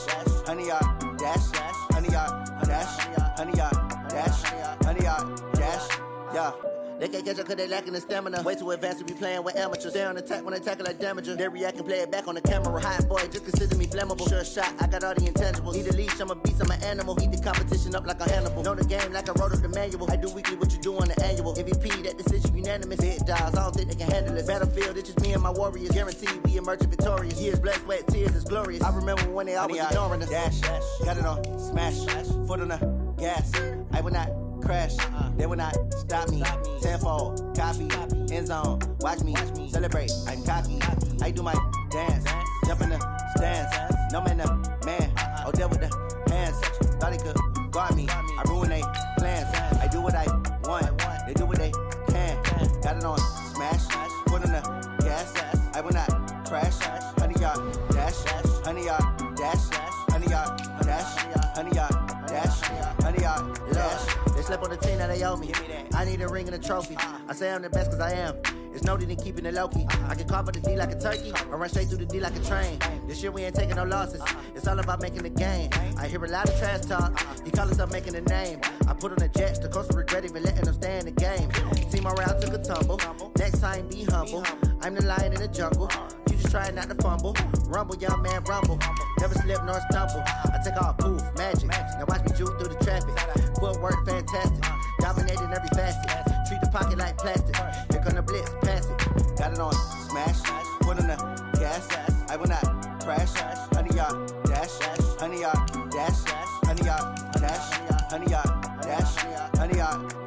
honey, y'all dash, honey, y'all dash, honey, y'all dash, honey, y'all dash, yeah. They can't catch up cause they lacking the stamina. Way too advanced to be playing with amateurs. Stay on attack when they tackle like damager. They react and play it back on the camera. Hot boy, just consider me flammable. Sure shot, I got all the intangibles. Need a leash, I'm a beast, I'm an animal. Eat the competition up like a Hannibal. Know the game like I wrote up the manual. I do weekly what you do on the annual. MVP, that decision unanimous. Hit dials, I don't think they can handle it. Battlefield, it's just me and my warriors. Guaranteed we emerge victorious. Years, blood, sweat, tears, it's glorious. I remember when they always ignoring us. Dash, got it on smash, foot on the gas. I will not crash, they will not stop me. Tenfold, copy, end zone, watch me celebrate. I'm cocky, I do my dance, jump in the stands. No man, man, oh there with the hands. Thought he could guard me, I ruin they plans. I do what I want, they do what they can. Got it on smash, foot on the gas. I will not crash, honey y'all dash, honey y'all dash, honey y'all dash, honey y'all dash, honey y'all dash. They slept on the team that they owe me. I need a ring and a trophy. I say I'm the best cause I am. It's no need in keeping it low-key. I can carve up the D like a turkey or run straight through the D like a train. This year we ain't taking no losses. It's all about making the game. I hear a lot of trash talk. He call himself making a name. I put on the Jets, the coast regret even letting them stay in the game. Team morale took a tumble. Next time be humble. I'm the lion in the jungle. You just trying not to fumble. Rumble, young man, rumble. Never slip nor stumble. I take off, poof, magic. Now watch me juke through the traffic. Footwork fantastic. Dominating every facet. Treat the pocket like plastic. Here come the blitz, pass it. Got it on smash. Put on the gas. I will not crash. 100 yard dash. 100 yard dash. 100 yard dash. 100 yard dash. 100 yard